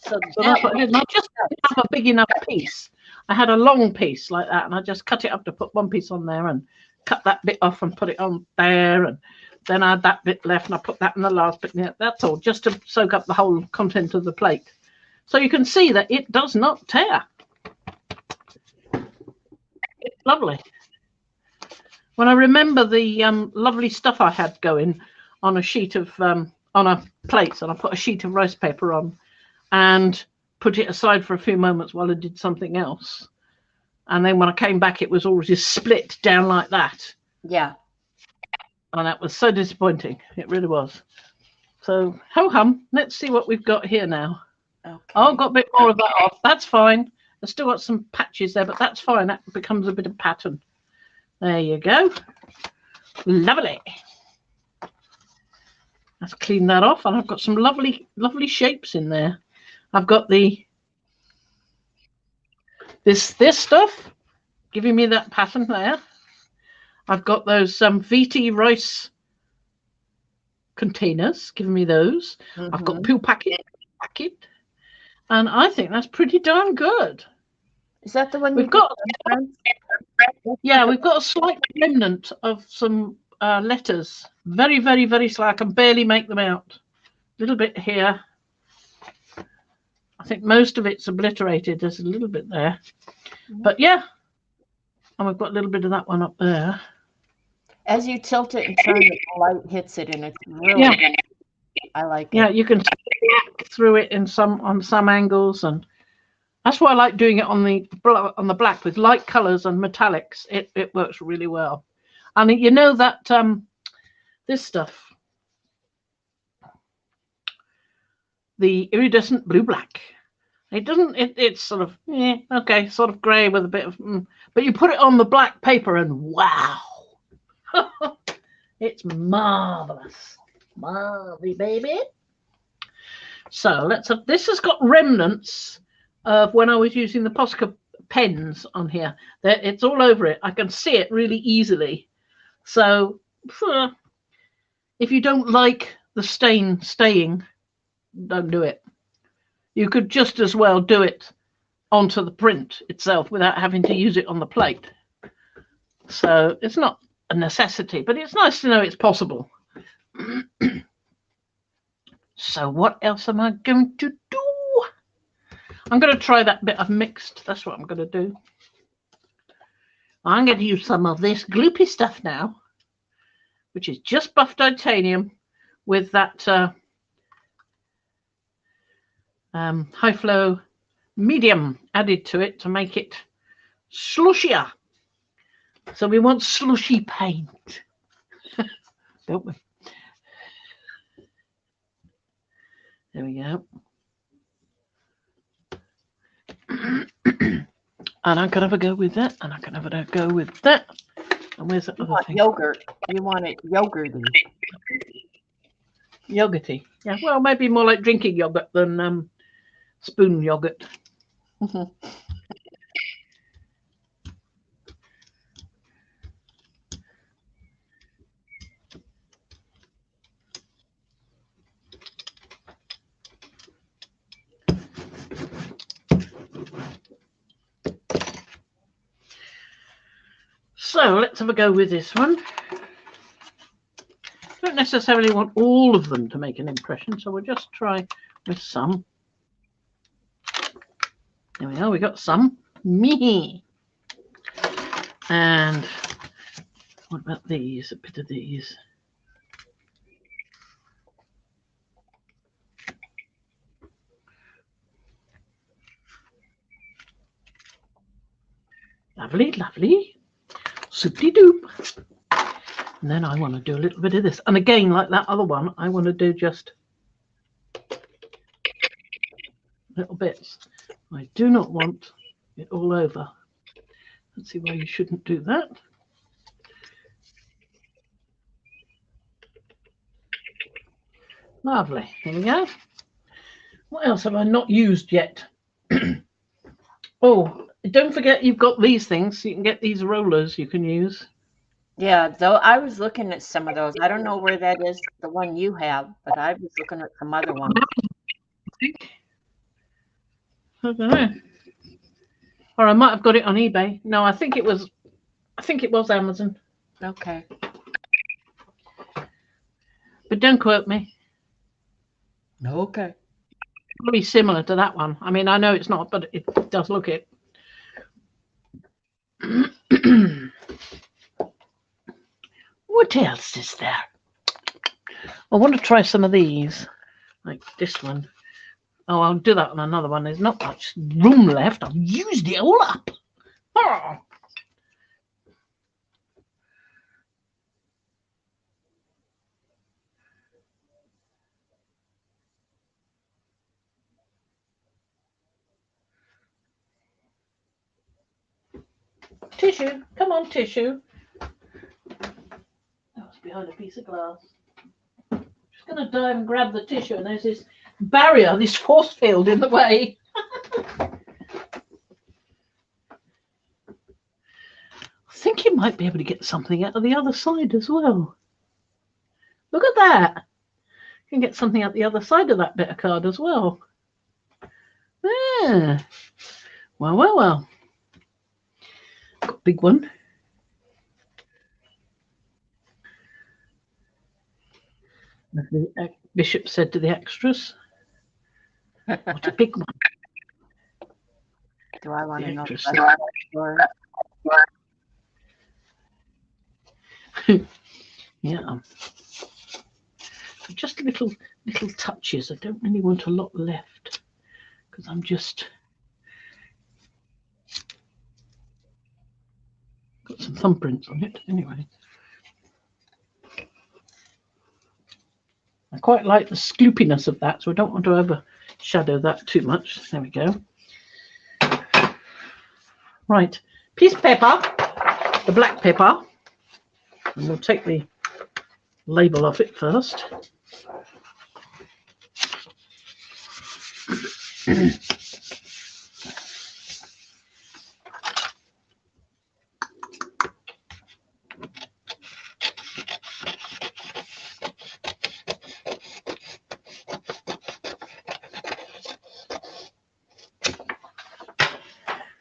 So I just have a big enough piece. I had a long piece like that, and I just cut it up to put one piece on there and cut that bit off and put it on there, and then I had that bit left and I put that in the last bit. Yeah, that's all, just to soak up the whole content of the plate. So you can see that it does not tear. It's lovely. When I remember the lovely stuff I had going on a sheet of on a plate, and I put a sheet of rice paper on and put it aside for a few moments while I did something else. And then when I came back, it was all just split down like that. Yeah. And that was so disappointing. It really was. So ho hum. Let's see what we've got here now. Okay. Oh, got a bit more of that off. That's fine. I've still got some patches there, but that's fine. That becomes a bit of pattern. There you go. Lovely. Let's clean that off. And I've got some lovely, lovely shapes in there. I've got this stuff giving me that pattern there. I've got those VT rice containers giving me those. Mm-hmm. I've got peel packet, and I think that's pretty darn good. Is that the one we've got? Yeah, we've got a slight remnant of some letters. Very, very, very slight. I can barely make them out. A little bit here. I think most of it's obliterated. There's a little bit there, but yeah. And we've got a little bit of that one up there. As you tilt it and turn it, the light hits it, and it's really good. I like it. Yeah, you can see through it on some angles, and that's why I like doing it on the black with light colors and metallics. It works really well. And you know that this stuff, the iridescent blue black, it's sort of okay, sort of grey with a bit of but you put it on the black paper and wow. It's marvelous. Marvelly, baby. So let's have, this has got remnants of when I was using the Posca pens on here. It's all over it. I can see it really easily. So if you don't like the stain staying, don't do it. You could just as well do it onto the print itself without having to use it on the plate. So it's not a necessity, but it's nice to know it's possible. So what else am I going to do? I'm going to try that bit I've mixed. That's what I'm going to do. I'm going to use some of this gloopy stuff now, which is just buff titanium with that high flow medium added to it to make it slushier. So we want slushy paint, don't we? There we go. And I can have a go with that, and I can have a go with that. And where's that other thing? Yogurt. You want it yogurty. Yogurty. Yeah, well, maybe more like drinking yogurt than spoon yogurt. So let's have a go with this one. Don't necessarily want all of them to make an impression, so we'll just try with some. There we are, we got some. Me. And what about these? A bit of these. Lovely, lovely. Soupy-doop. And then I want to do a little bit of this. And again, like that other one, I want to do just little bits. I do not want it all over. Let's see why you shouldn't do that. Lovely. There we go. What else have I not used yet? Oh, don't forget you've got these things. So you can get these rollers you can use. Yeah, though I was looking at some of those. I don't know where that is, the one you have, but I was looking at some other ones. I don't know. Or I might have got it on eBay. No, I think it was Amazon. Okay. But don't quote me. Okay. Pretty similar to that one. I mean, I know it's not, but it does look it. What else is there? I want to try some of these, like this one. Oh, I'll do that on another one. There's not much room left. I've used it all up. Oh. Tissue. Come on, tissue. That was behind a piece of glass. Just going to dive and grab the tissue, and there's this barrier, this force field in the way. I think you might be able to get something out of the other side as well. Look at that. You can get something out the other side of that bit of card as well. Yeah. Well, well, well. Got a big one. As the bishop said to the extras. What a big one. Do I want The to know actress. the story? Yeah. So just little touches. I don't really want a lot left because I'm just got some thumbprints on it anyway. I quite like the scoopiness of that, so I don't want to overshadow that too much. There we go. Right, piece of paper, the black paper, and we'll take the label off it first.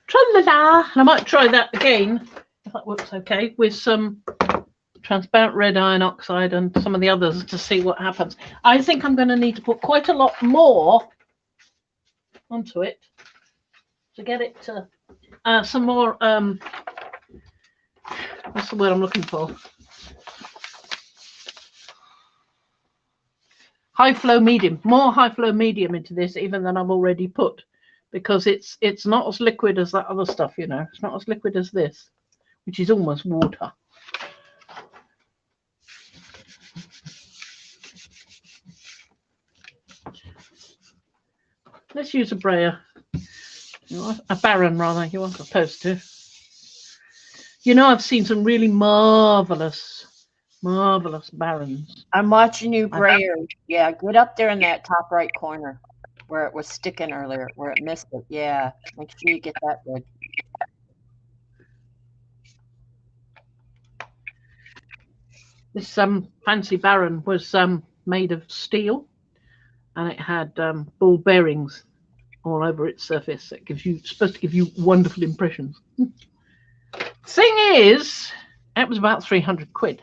Tra-la-la. I might try that again, if that works okay, with some transparent red iron oxide and some of the others to see what happens. I think I'm going to need to put quite a lot more onto it to get it to some more, what's the word I'm looking for? high flow medium, more high flow medium into this even than I've already put, because it's not as liquid as that other stuff, you know. It's not as liquid as this, which is almost water. Let's use a brayer. A Baron, rather. You weren't supposed to. You know, I've seen some really marvelous Barons. I'm watching you, brayer. Yeah, get up there in that top right corner where it was sticking earlier, where it missed it. Yeah, make sure you get that good. This fancy Baron was made of steel, and it had ball bearings all over its surface. It gives you, supposed to give you wonderful impressions. Thing is, it was about 300 quid.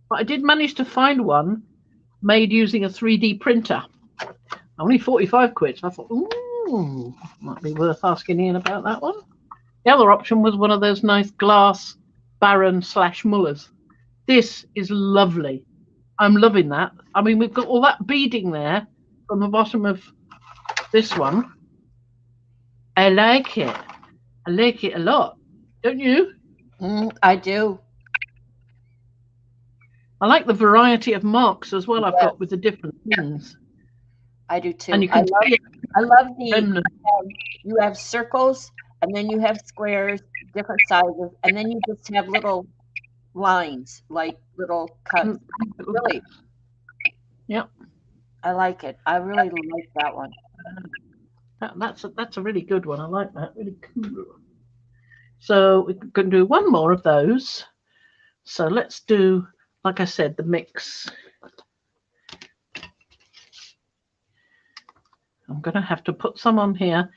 But I did manage to find one made using a 3D printer. Only 45 quid. So I thought, ooh, might be worth asking Ian about that one. The other option was one of those nice glass Baron / Mullers. This is lovely. I'm loving that. I mean, we've got all that beading there from the bottom of this one. I like it. I like it a lot. Don't you? I do. I like the variety of marks as well. I've got with the different things. I do too. And you can I love the you have circles, and then you have squares, different sizes, and then you just have little lines, like little cuts. Really. Yep. I like it. I really like that one. That's a really good one. I like that. Really cool. So we can do one more of those. So let's do, like I said, the mix. I'm going to have to put some on here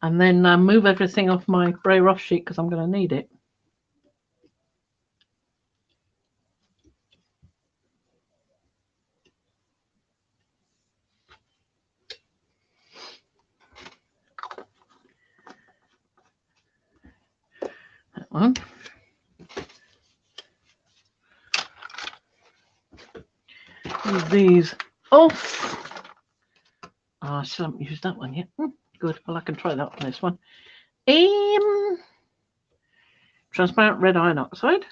and then move everything off my brayer off sheet because I'm going to need it. That one. Move these off. Oh, I still haven't used that one yet. Good. Well, I can try that on this one. Transparent red iron oxide.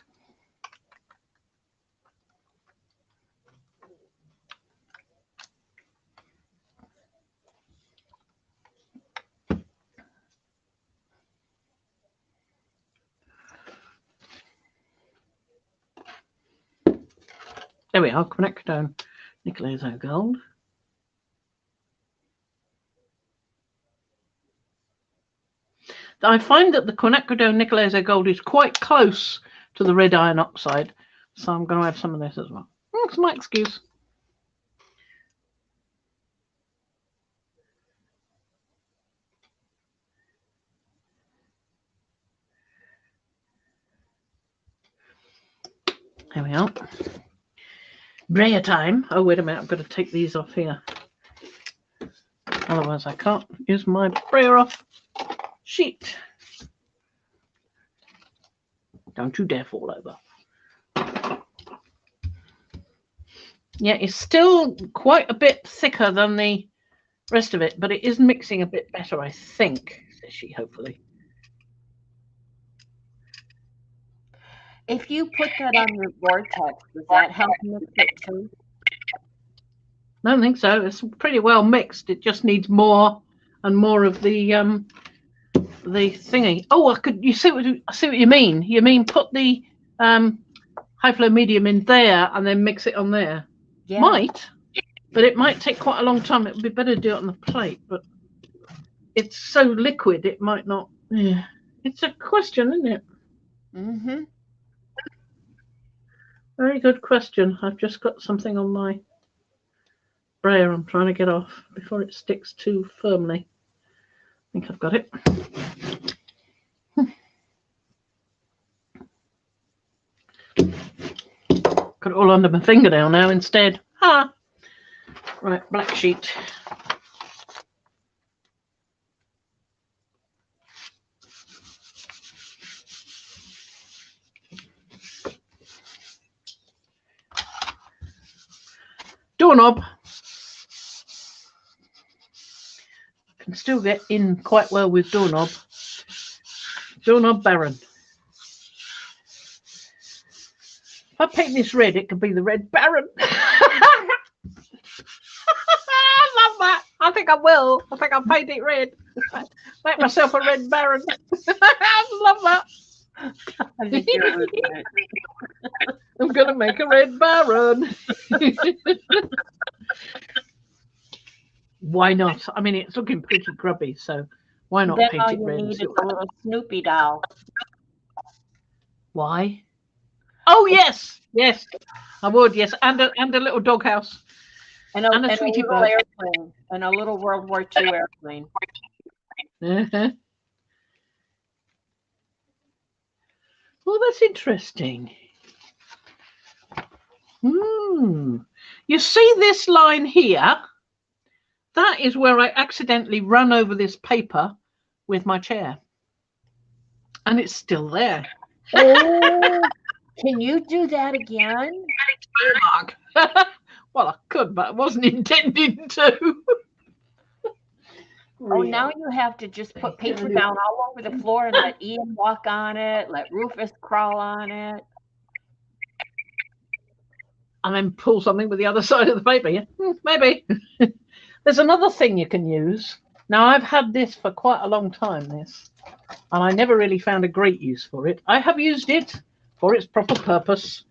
There we are. Quinacridone nickel azo gold. I find that the quinacridone nickel azo gold is quite close to the red iron oxide, so I'm going to add some of this as well. That's my excuse. There we are. Brayer time. Oh, wait a minute. I've got to take these off here. Otherwise, I can't use my brayer off sheet. Don't you dare fall over. Yeah, it's still quite a bit thicker than the rest of it, but it is mixing a bit better, I think, says she, hopefully. If you put that on your vortex, does that help mix it too? I don't think so. It's pretty well mixed. It just needs more and more of the thingy. Oh, I see what you mean. You mean put the high flow medium in there and then mix it on there. Yeah. Might, but it might take quite a long time. It would be better to do it on the plate, but it's so liquid it might not. Yeah. It's a question, isn't it? Mm-hmm. Very good question. I've just got something on my brayer I'm trying to get off before it sticks too firmly. I think I've got it. Got it all under my fingernail now instead. Ah, right, black sheet. Doorknob. Can still get in quite well with doorknob. Doorknob Baron. If I paint this red, it could be the Red Baron. I love that. I think I will. I think I'll paint it red. Make myself a Red Baron. I love that. I think you're losing it. I'm going to make a Red Baron. Why not? I mean, it's looking pretty grubby, so why not Then paint all it you red? need is a little Snoopy doll. Why? Oh, yes. Yes, I would. Yes, and a little doghouse. And a Tweety little bird. airplane. And a little World War II airplane. Uh-huh. Well, that's interesting. You see this line here? That is where I accidentally run over this paper with my chair. And it's still there. Oh, can you do that again? Well, I could, but I wasn't intending to. Oh, now you have to just put paper down all over the floor and let Ian walk on it, let Rufus crawl on it. And then pull something with the other side of the paper, yeah? Maybe. There's another thing you can use. Now, I've had this for quite a long time, this, and I never really found a great use for it. I have used it for its proper purpose,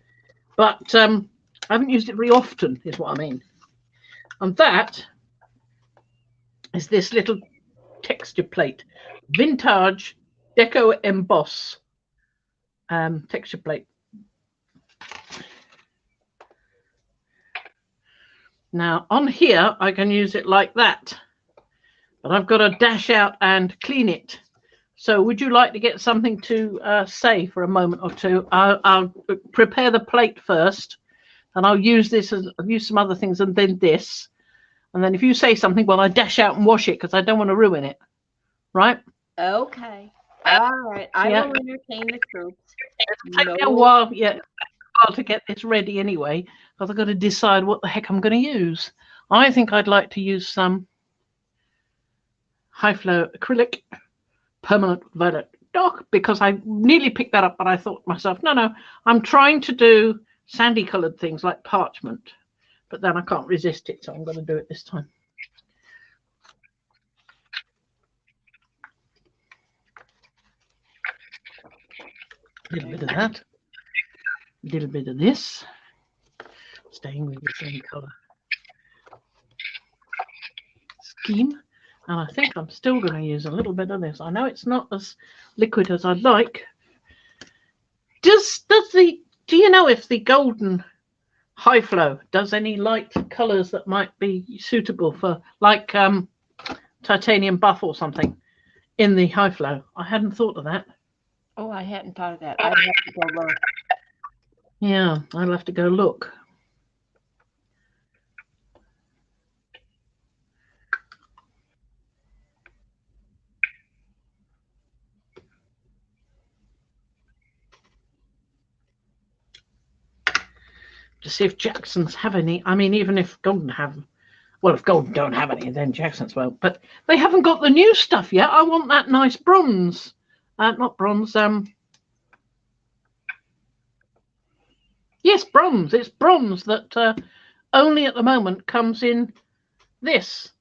but I haven't used it very often, is what I mean. And that is this little texture plate, Vintage Deco Emboss texture plate. Now on here I can use it like that, but I've got to dash out and clean it. So would you like to get something to say for a moment or two? I'll prepare the plate first, and I'll use this as I'll use some other things, and then this. And then if you say something, well, I dash out and wash it because I don't want to ruin it. Right? Okay. All right. I will entertain the troops. Take me a while, to get this ready anyway, because I've got to decide what the heck I'm going to use. I think I'd like to use some high flow acrylic permanent violet dark, because I nearly picked that up, but I thought to myself, no, I'm trying to do sandy coloured things like parchment. But then I can't resist it, so I'm going to do it this time. A little bit of that. A little bit of this. Staying with the same colour scheme. And I think I'm still going to use a little bit of this. I know it's not as liquid as I'd like. Do you know if the golden high flow does any light colours that might be suitable for, like titanium buff or something in the high flow? I hadn't thought of that. Oh, I hadn't thought of that. I'd have to go look. Yeah, I'll have to go look. To see if Jackson's have any. I mean, even if Golden have, well, if Golden don't have any, then Jackson's won't. But they haven't got the new stuff yet. I want that nice bronze. Not bronze. Yes, bronze. It's bronze that only at the moment comes in this.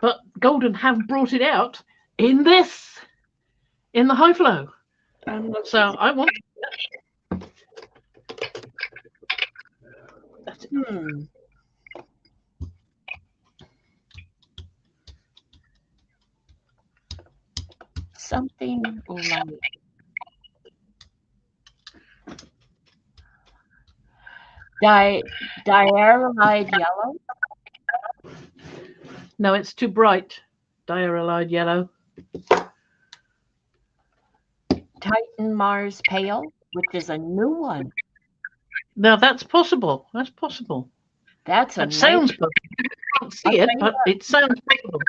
But Golden have brought it out in this, in the high flow. So I want. That's it. Something like diarylide yellow. No, it's too bright. Diarylide yellow. Titan Mars pale, which is a new one. Now that's possible. That's possible. That sounds possible. I can't see it, but it sounds possible.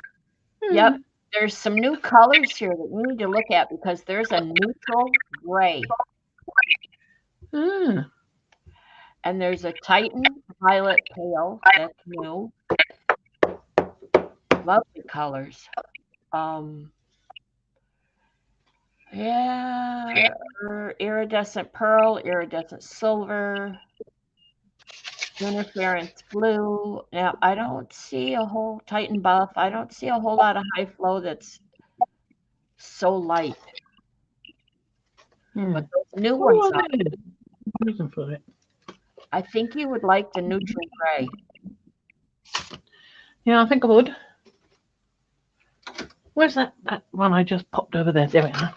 Yep. There's some new colors here that you need to look at, because there's a neutral gray. And there's a Titan violet pale. That's new. Lovely colors. Yeah, iridescent pearl, iridescent silver, interference blue. Now, I don't see a whole Titan buff. I don't see a whole lot of high flow that's so light. Yeah. But those new What ones, do I do? Reason for it. I think you would like the neutral gray. Yeah, I think I would. Where's that one I just popped over there? There we are.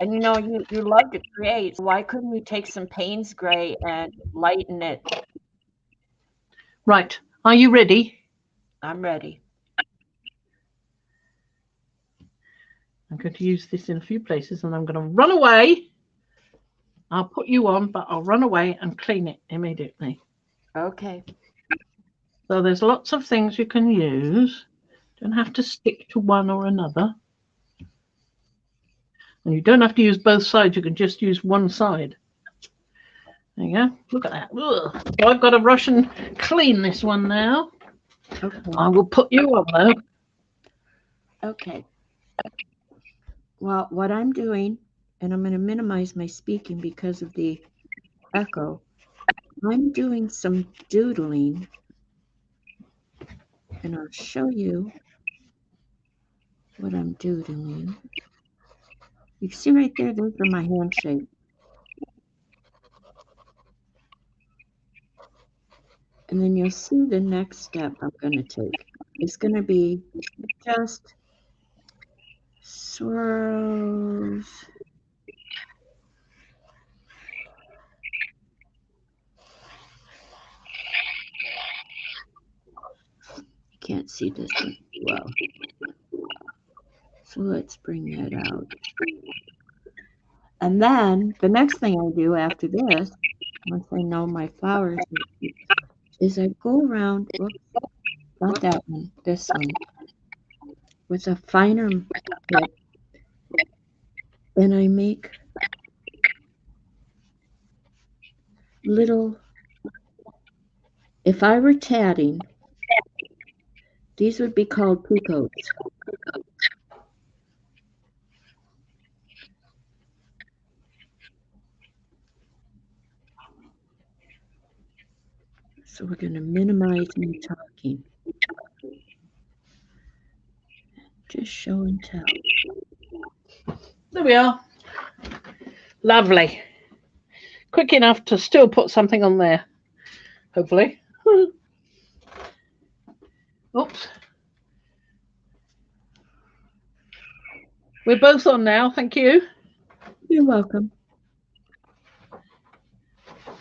And you know, you love to create. So why couldn't you take some Payne's gray and lighten it? Right. Are you ready? I'm ready. I'm going to use this in a few places and I'm going to run away. I'll put you on, but I'll run away and clean it immediately. Okay. So there's lots of things you can use. Don't have to stick to one or another. And you don't have to use both sides. You can just use one side. There you go. Look at that. Ugh. So I've got to rush and clean this one now. Okay. I will put you on though. Okay. Well, what I'm doing, and I'm going to minimize my speaking because of the echo, I'm doing some doodling, and I'll show you what I'm doodling. You see right there, those are my handshake. And then you'll see the next step I'm going to take. It's going to be just swirls. You can't see this one well. So let's bring that out. And then the next thing I do after this, once I know my flowers, is I go around, whoops, not that one, this one, with a finer tip, and I make little, if I were tatting, these would be called picots. So we're going to minimize me talking. Just show and tell. There we are. Lovely. Quick enough to still put something on there. Hopefully. Oops. We're both on now. Thank you. You're welcome.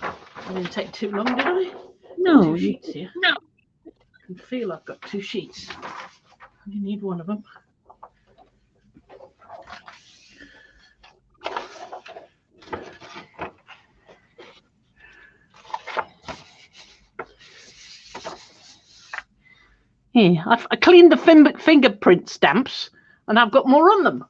I didn't take too long, did I? No. Two sheets here. No. I can feel I've got two sheets. You need one of them. Here, I cleaned the fingerprint stamps and I've got more on them.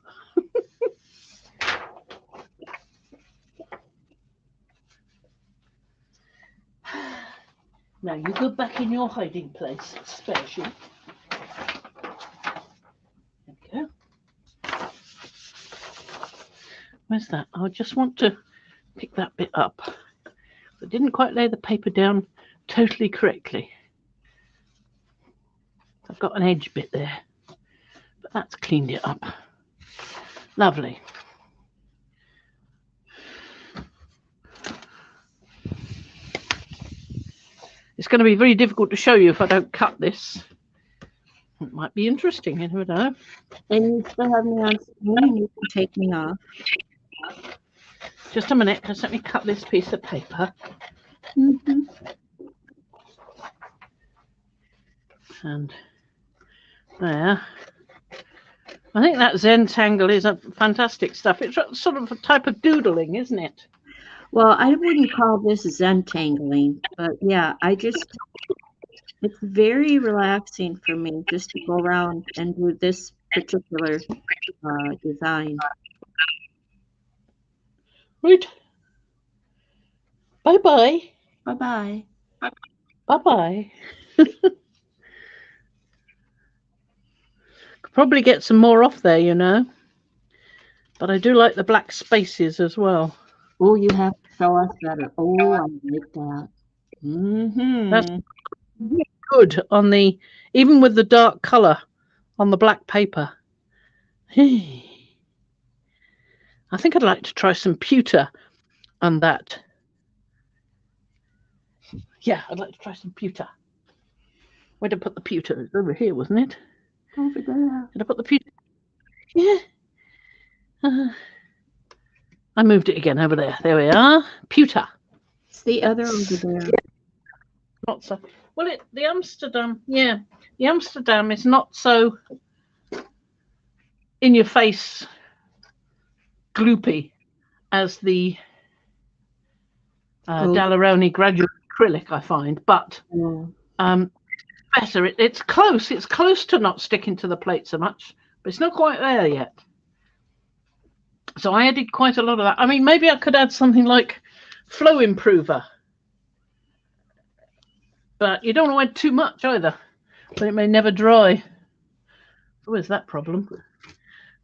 Now you go back in your hiding place, special. There we go. Where's that? I just want to pick that bit up. I didn't quite lay the paper down totally correctly. I've got an edge bit there, but that's cleaned it up. Lovely. It's going to be very difficult to show you if I don't cut this. It might be interesting, you never know. And you still have me on screen and you can take me off. Just a minute, just let me cut this piece of paper. Mm-hmm. And there. I think that Zentangle is a fantastic stuff. It's sort of a type of doodling, isn't it? Well, I wouldn't call this Zentangling, but yeah, it's very relaxing for me just to go around and do this particular design. Right. Bye-bye. Bye-bye. Bye-bye. Could probably get some more off there, you know. But I do like the black spaces as well. Oh, you have to show us better. Oh, I like that. That's Mm-hmm. really good on the, even with the dark colour on the black paper. I think I'd like to try some pewter on that. Yeah, I'd like to try some pewter. Where did I put the pewter? It's over here, wasn't it? Over there. Did I put the pewter? Yeah. I moved it again over there. There we are. Pewter. It's the other over there. Not so well. The Amsterdam, yeah, the Amsterdam is not so in your face, gloopy as the Daleroni graduate acrylic, I find, but better. It's close. It's close to not sticking to the plate so much, but it's not quite there yet. So I added quite a lot of that. I mean, maybe I could add something like flow improver. But you don't want to add too much either, but it may never dry. Oh, is that problem?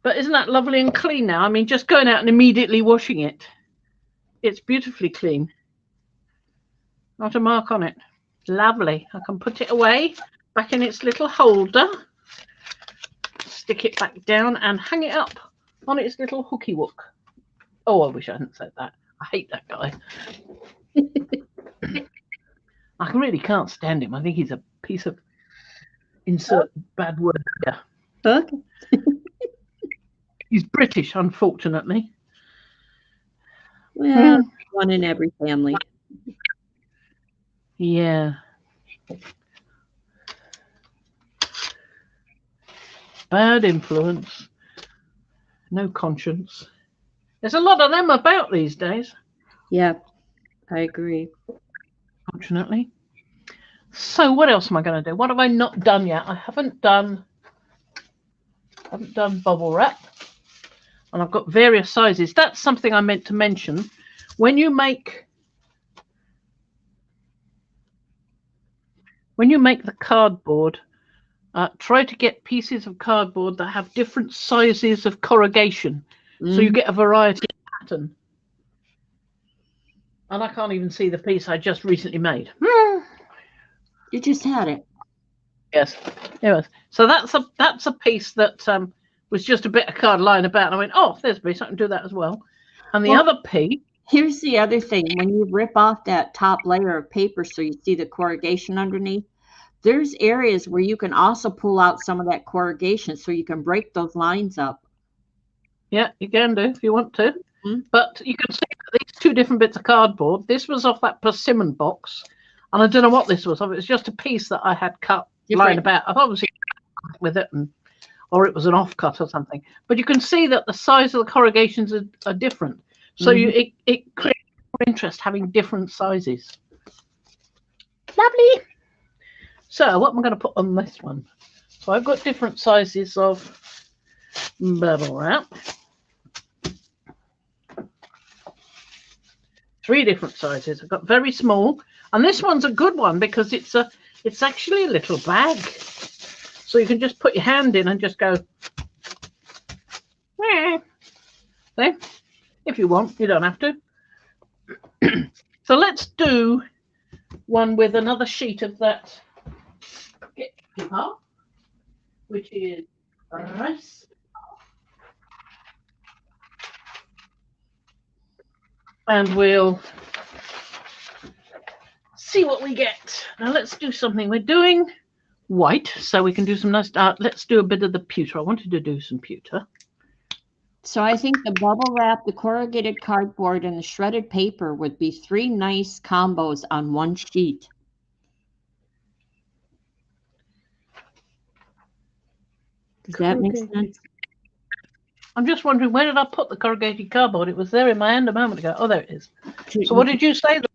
But isn't that lovely and clean now? I mean, just going out and immediately washing it, it's beautifully clean. Not a mark on it. Lovely. I can put it away back in its little holder, stick it back down and hang it up on its little hooky hook. Oh, I wish I hadn't said that. I hate that guy. I really can't stand him. I think he's a piece of insert bad word here. Okay. He's British, unfortunately. Well, one in every family. Yeah. Bad influence. No conscience. There's a lot of them about these days. Yeah, I agree. Fortunately. So what else am I going to do? What have I not done yet? I haven't done bubble wrap, and I've got various sizes. That's something I meant to mention. When you make the cardboard, try to get pieces of cardboard that have different sizes of corrugation, so you get a variety of pattern. And I can't even see the piece I just recently made. You just had it. Yes, it was. So that's a piece that was just a bit of card lying about. And I went, oh, there's a piece. I can do that as well. And the other piece. Here's the other thing. When you rip off that top layer of paper so you see the corrugation underneath, there's areas where you can also pull out some of that corrugation so you can break those lines up. Yeah, you can do if you want to. But you can see these two different bits of cardboard. This was off that persimmon box. And I don't know what this was. It was just a piece that I had cut lying about. I've obviously with it, or it was an offcut or something. But you can see that the size of the corrugations are different. So it creates more interest having different sizes. Lovely. So what am I going to put on this one? So I've got different sizes of bubble wrap. 3 different sizes. I've got very small, and this one's a good one because it's actually a little bag, so you can just put your hand in and just go. See? If you want, you don't have to. So let's do one with another sheet of that paper, which is rice. And we'll see what we get. Now let's do something. We're doing white, so we can do some nice. Let's do a bit of the pewter. I wanted to do some pewter. So I think the bubble wrap, the corrugated cardboard, and the shredded paper would be 3 nice combos on one sheet. Does that make sense? I'm just wondering, where did I put the corrugated cardboard? It was there in my hand a moment ago. Oh, there it is. So what did you say? The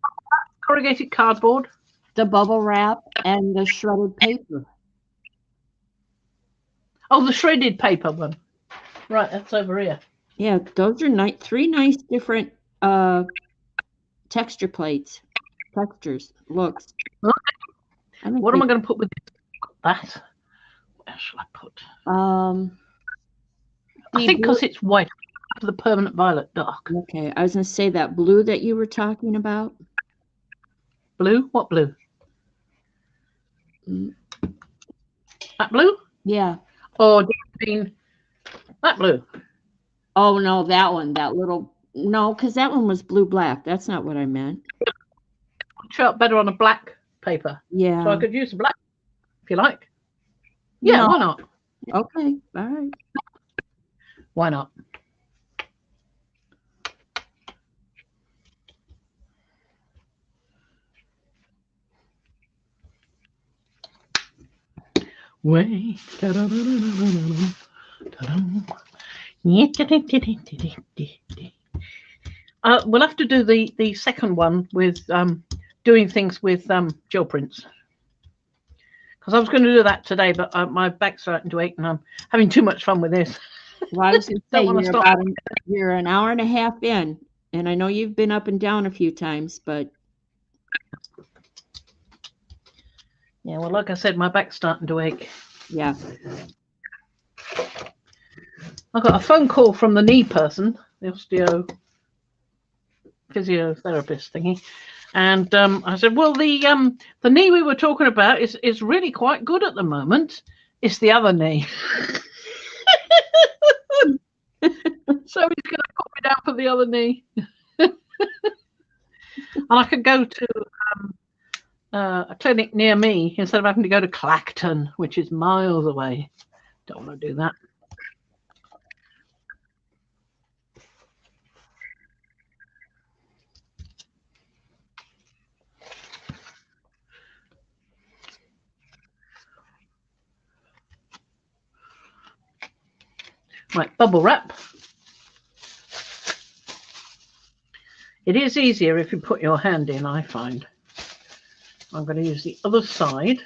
corrugated cardboard? The bubble wrap and the shredded paper. Oh, the shredded paper one. Right, that's over here. Yeah, those are three nice different texture plates. Textures, looks. I think What am I going to put with that? Where shall I put? I think because it's white, the permanent violet dark. Okay, I was going to say that blue that you were talking about. Blue? What blue? Mm. That blue? Yeah. Or do you mean that blue? Oh, no, that one, that little, no, because that one was blue-black. That's not what I meant. It would show up better on a black paper. Yeah. So I could use the black if you like. Yeah, No. why not? Okay, all right. Why not? Way. We'll have to do the second one with doing things with gel prints. Because I was going to do that today, but my back's starting to ache and I'm having too much fun with this. Well, I was going to say you're an hour and a half in, and I know you've been up and down a few times, but yeah, well, like I said, my back's starting to ache. Yeah. I got a phone call from the knee person, the physiotherapist thingy, and I said, "Well, the knee we were talking about is really quite good at the moment. It's the other knee." So he's going to put me down for the other knee. And I could go to a clinic near me instead of having to go to Clacton, which is miles away. Don't want to do that. Right, bubble wrap. It is easier if you put your hand in, I find. I'm going to use the other side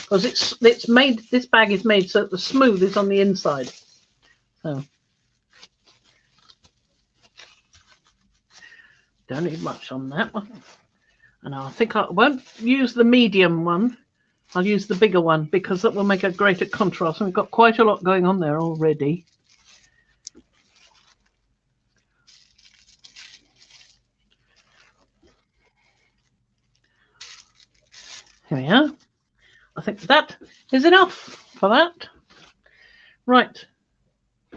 because it's made. This bag is made so that the smooth is on the inside. So don't need much on that one. And I think I won't use the medium one. I'll use the bigger one because that will make a greater contrast. And we've got quite a lot going on there already. Here we are. I think that is enough for that. Right.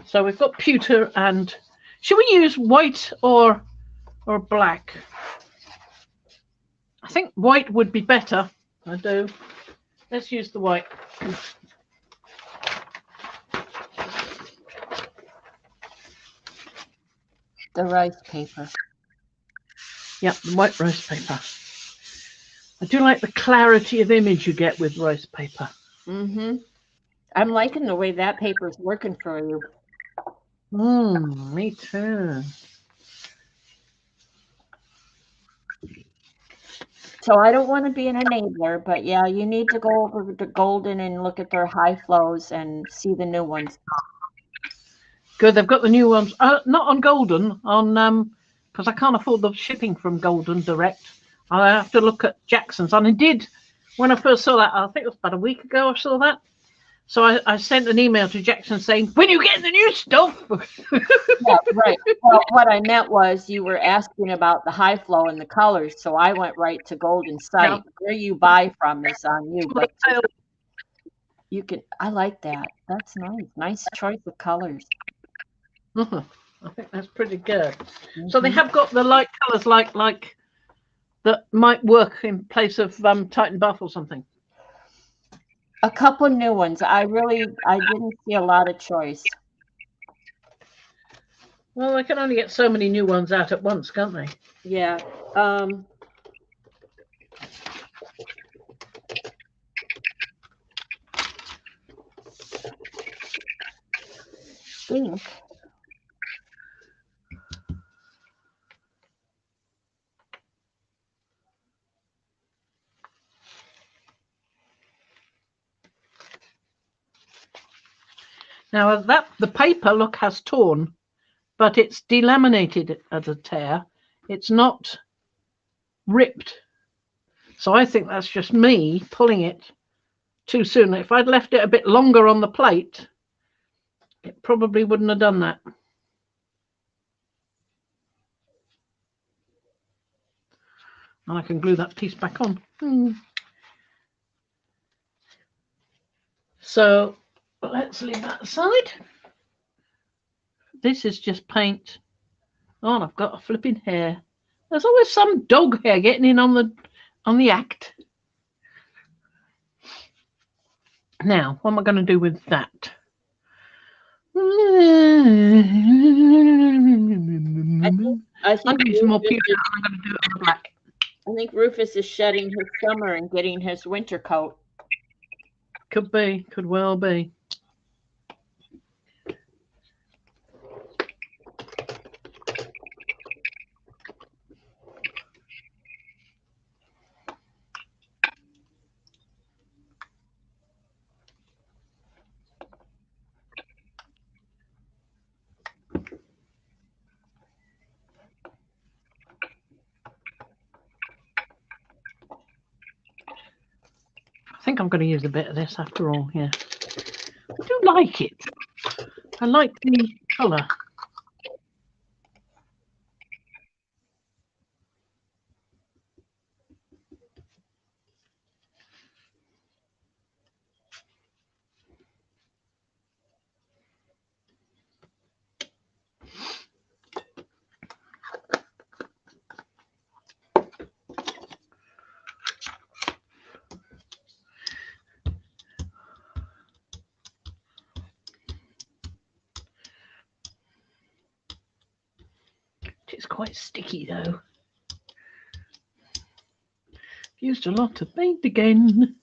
So we've got pewter and should we use white or black? I think white would be better. I do. Let's use the white. The rice paper. Yeah, the white rice paper. I do like the clarity of image you get with rice paper. Mm-hmm. I'm liking the way that paper is working for you. Me too. So I don't want to be an enabler, but yeah, you need to go over to Golden and look at their high flows and see the new ones. Good, they've got the new ones. Not on Golden, on because I can't afford the shipping from Golden direct. I have to look at Jackson's. And I did when I first saw that. I think it was about a week ago I saw that. So I sent an email to Jackson saying, "When you get the new stuff?" Yeah, right. Well, what I meant was you were asking about the high flow and the colors, so I went right to Golden's site. Yeah. Where you buy from is on you, but you can. I like that. That's nice. Nice choice of colors. I think that's pretty good. So they have got the light colors like that might work in place of Titan Buff or something. A couple new ones. I didn't see a lot of choice. Well, they can only get so many new ones out at once, can't they? Yeah. Think. Now the paper, look, has torn, but it's delaminated at a tear. It's not ripped. So I think that's just me pulling it too soon. If I'd left it a bit longer on the plate, it probably wouldn't have done that. And I can glue that piece back on. So let's leave that aside. This is just paint. Oh, and I've got a flipping hair. There's always some dog hair getting in on the act. Now, what am I going to do with that? I think I'm going to use some more pure. I'm going to do it on the black. I think Rufus is shedding his summer and getting his winter coat. Could be. Could well be. I think I'm going to use a bit of this after all, yeah. I do like it. I like the colour. It's quite sticky though. Used a lot of paint again.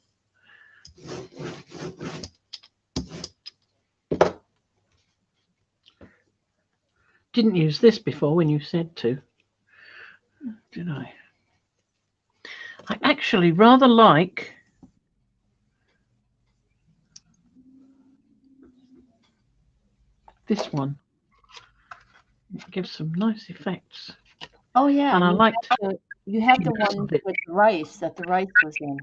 Didn't use this before when you said to, did I? I actually rather like this one. It gives some nice effects. Oh yeah, and I like you have the one with rice that the rice was in.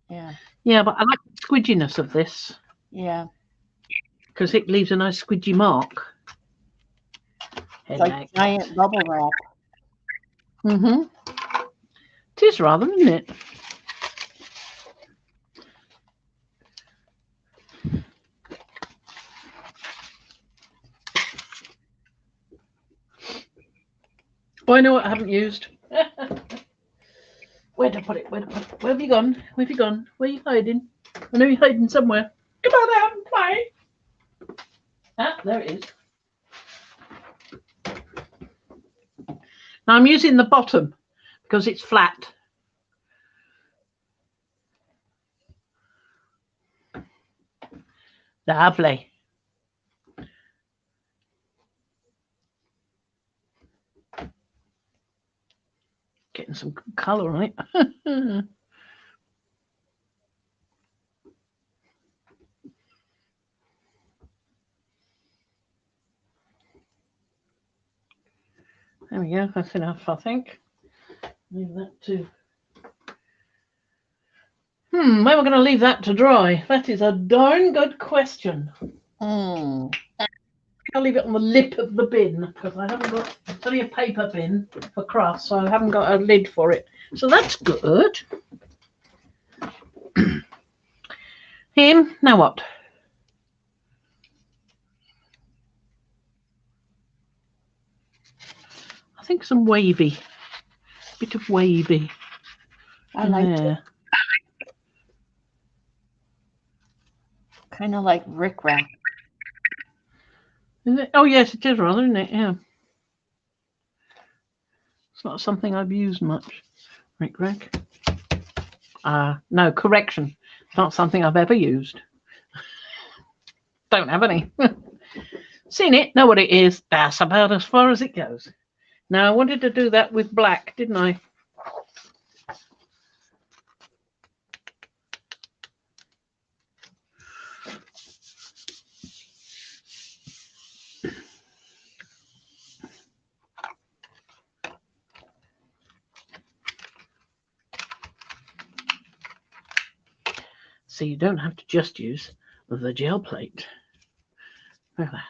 Yeah. Yeah, but I like the squidginess of this. Yeah. Because it leaves a nice squidgy mark. It's like giant bubble wrap. Mm-hmm. It is rather, isn't it? Oh, I know what I haven't used. Where to put it? Where to put it? Where have you gone? Where have you gone? Where are you hiding? I know you're hiding somewhere. Come on out and play. Ah, there it is. Now I'm using the bottom because it's flat. Lovely. Getting some good colour on it. There we go. That's enough, I think. Leave that to. Where am I going to leave that to dry? That is a darn good question. I'll leave it on the lip of the bin because I haven't got. It's only a paper bin for crafts, so I haven't got a lid for it. So that's good. Now what? I think some wavy. Bit of wavy. I like it. Kind of like rickrack. Is it? Oh yes, it is rather, isn't it? Yeah. It's not something I've used much. Rickrack. No, correction. It's not something I've ever used. Don't have any. Seen it, know what it is. That's about as far as it goes. Now I wanted to do that with black, didn't I? So you don't have to just use the gel plate. Look at that.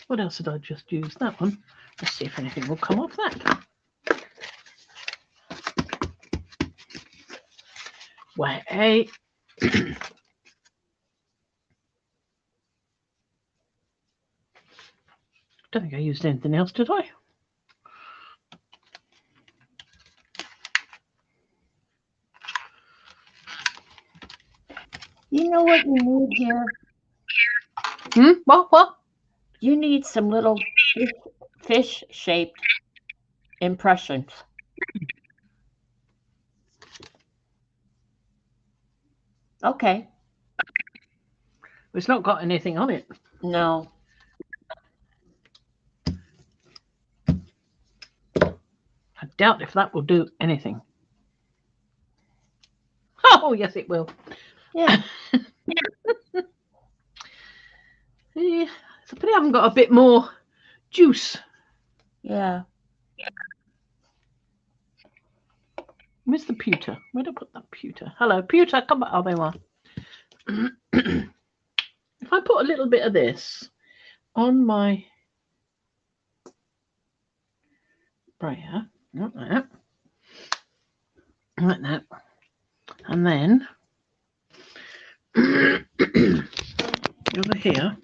What else did I just use? That one. Let's see if anything will come off that. Wait. Don't think I used anything else, did I? You know what you need here? What? You need some little fish-shaped impressions. Okay. It's not got anything on it. No. I doubt if that will do anything. Oh, yes, it will. Yeah. Yeah, it's a pity I haven't got a bit more juice. Yeah. Where's the pewter? Where did I put that pewter? Hello, pewter, come back. Oh, there you are. If I put a little bit of this on my brayer, like that, and then over here,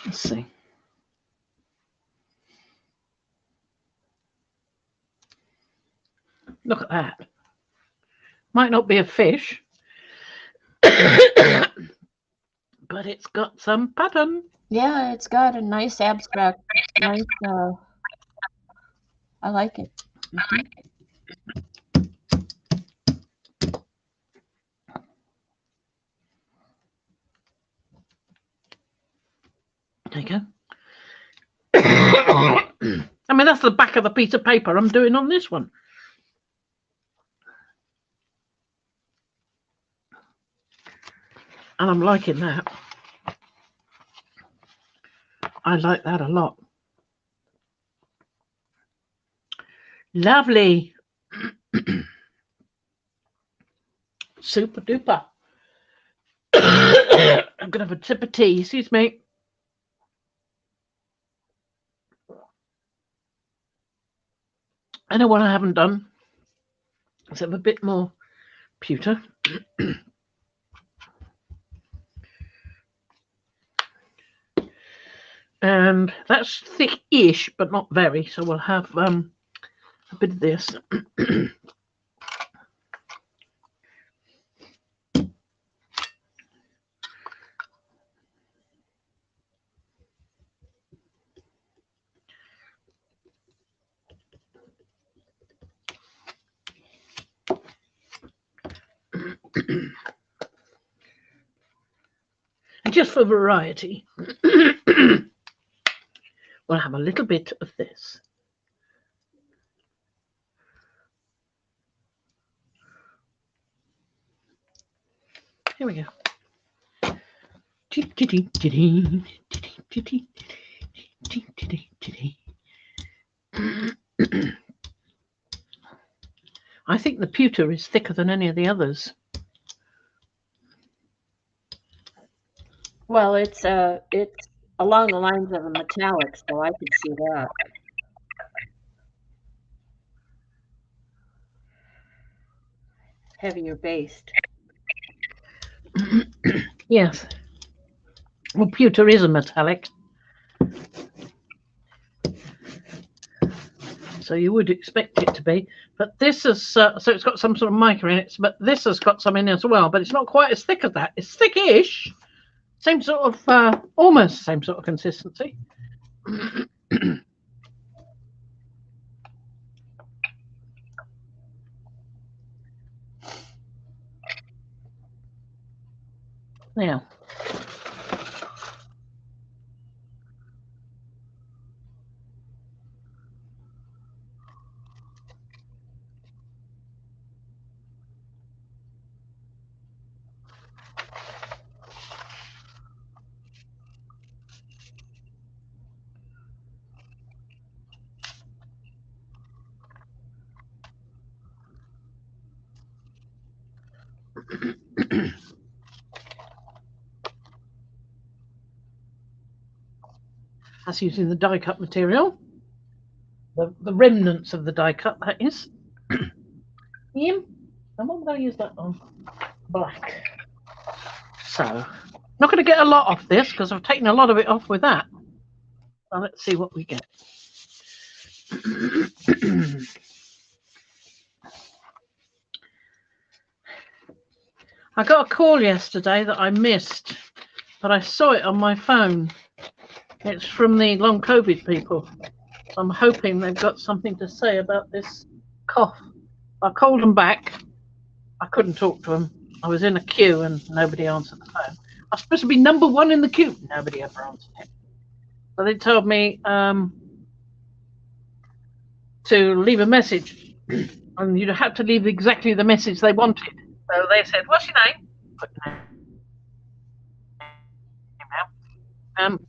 let's see. Look at that. Might not be a fish, but it's got some pattern. Yeah, it's got a nice abstract, nice, I like it. There you go. I mean, that's the back of the piece of paper I'm doing on this one. And I'm liking that. I like that a lot. Lovely. Super duper. I'm going to have a sip of tea. Excuse me. I know what I haven't done. Let's have a bit more pewter. And that's thick-ish, but not very. So we'll have a bit of this. Just for variety, we'll have a little bit of this. Here we go. I think the pewter is thicker than any of the others. Well, it's along the lines of a metallic, so I could see that. Heavier based. Yes. Well, pewter is a metallic. So you would expect it to be. But this is, so it's got some sort of mica in it, but this has got some in as well. But it's not quite as thick as that. It's thick-ish. Same sort of, almost same sort of consistency. Now, That's using the die cut material. The remnants of the die cut, that is. And what would I use that on? Black. So, not going to get a lot off this because I've taken a lot of it off with that. So let's see what we get. I got a call yesterday that I missed, but I saw it on my phone. It's from the long COVID people. So I'm hoping they've got something to say about this cough. I called them back. I couldn't talk to them. I was in a queue and nobody answered the phone. I was supposed to be number one in the queue. Nobody ever answered it. So they told me to leave a message, and you'd have to leave exactly the message they wanted. So they said, "What's your name?" Put your name down.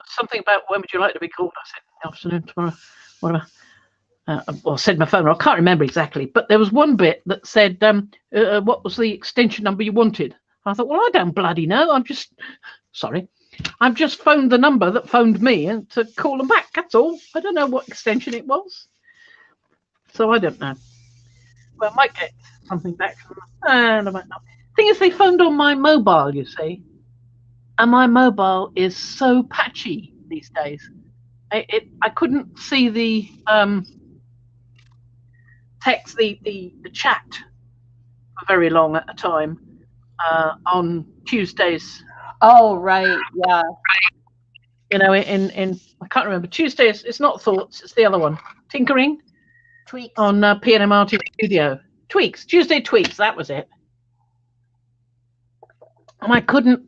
Something about when would you like to be called? I said, afternoon, tomorrow, whatever. Or said my phone. I can't remember exactly, but there was one bit that said, "What was the extension number you wanted?" I thought, well, I don't bloody know. I've just phoned the number that phoned me and to call them back. That's all. I don't know what extension it was, so I don't know. Well, I might get something back from them, and I might not. Thing is, they phoned on my mobile, you see, and my mobile is so patchy these days. I couldn't see the text, the chat for very long at a time on Tuesdays. Oh, right, yeah. You know, in I can't remember. Tuesdays, it's not Thoughts, it's the other one. Tinkering? Tweaks. On PNMRT Studio. Tweaks. Tuesday Tweaks, that was it. And I couldn't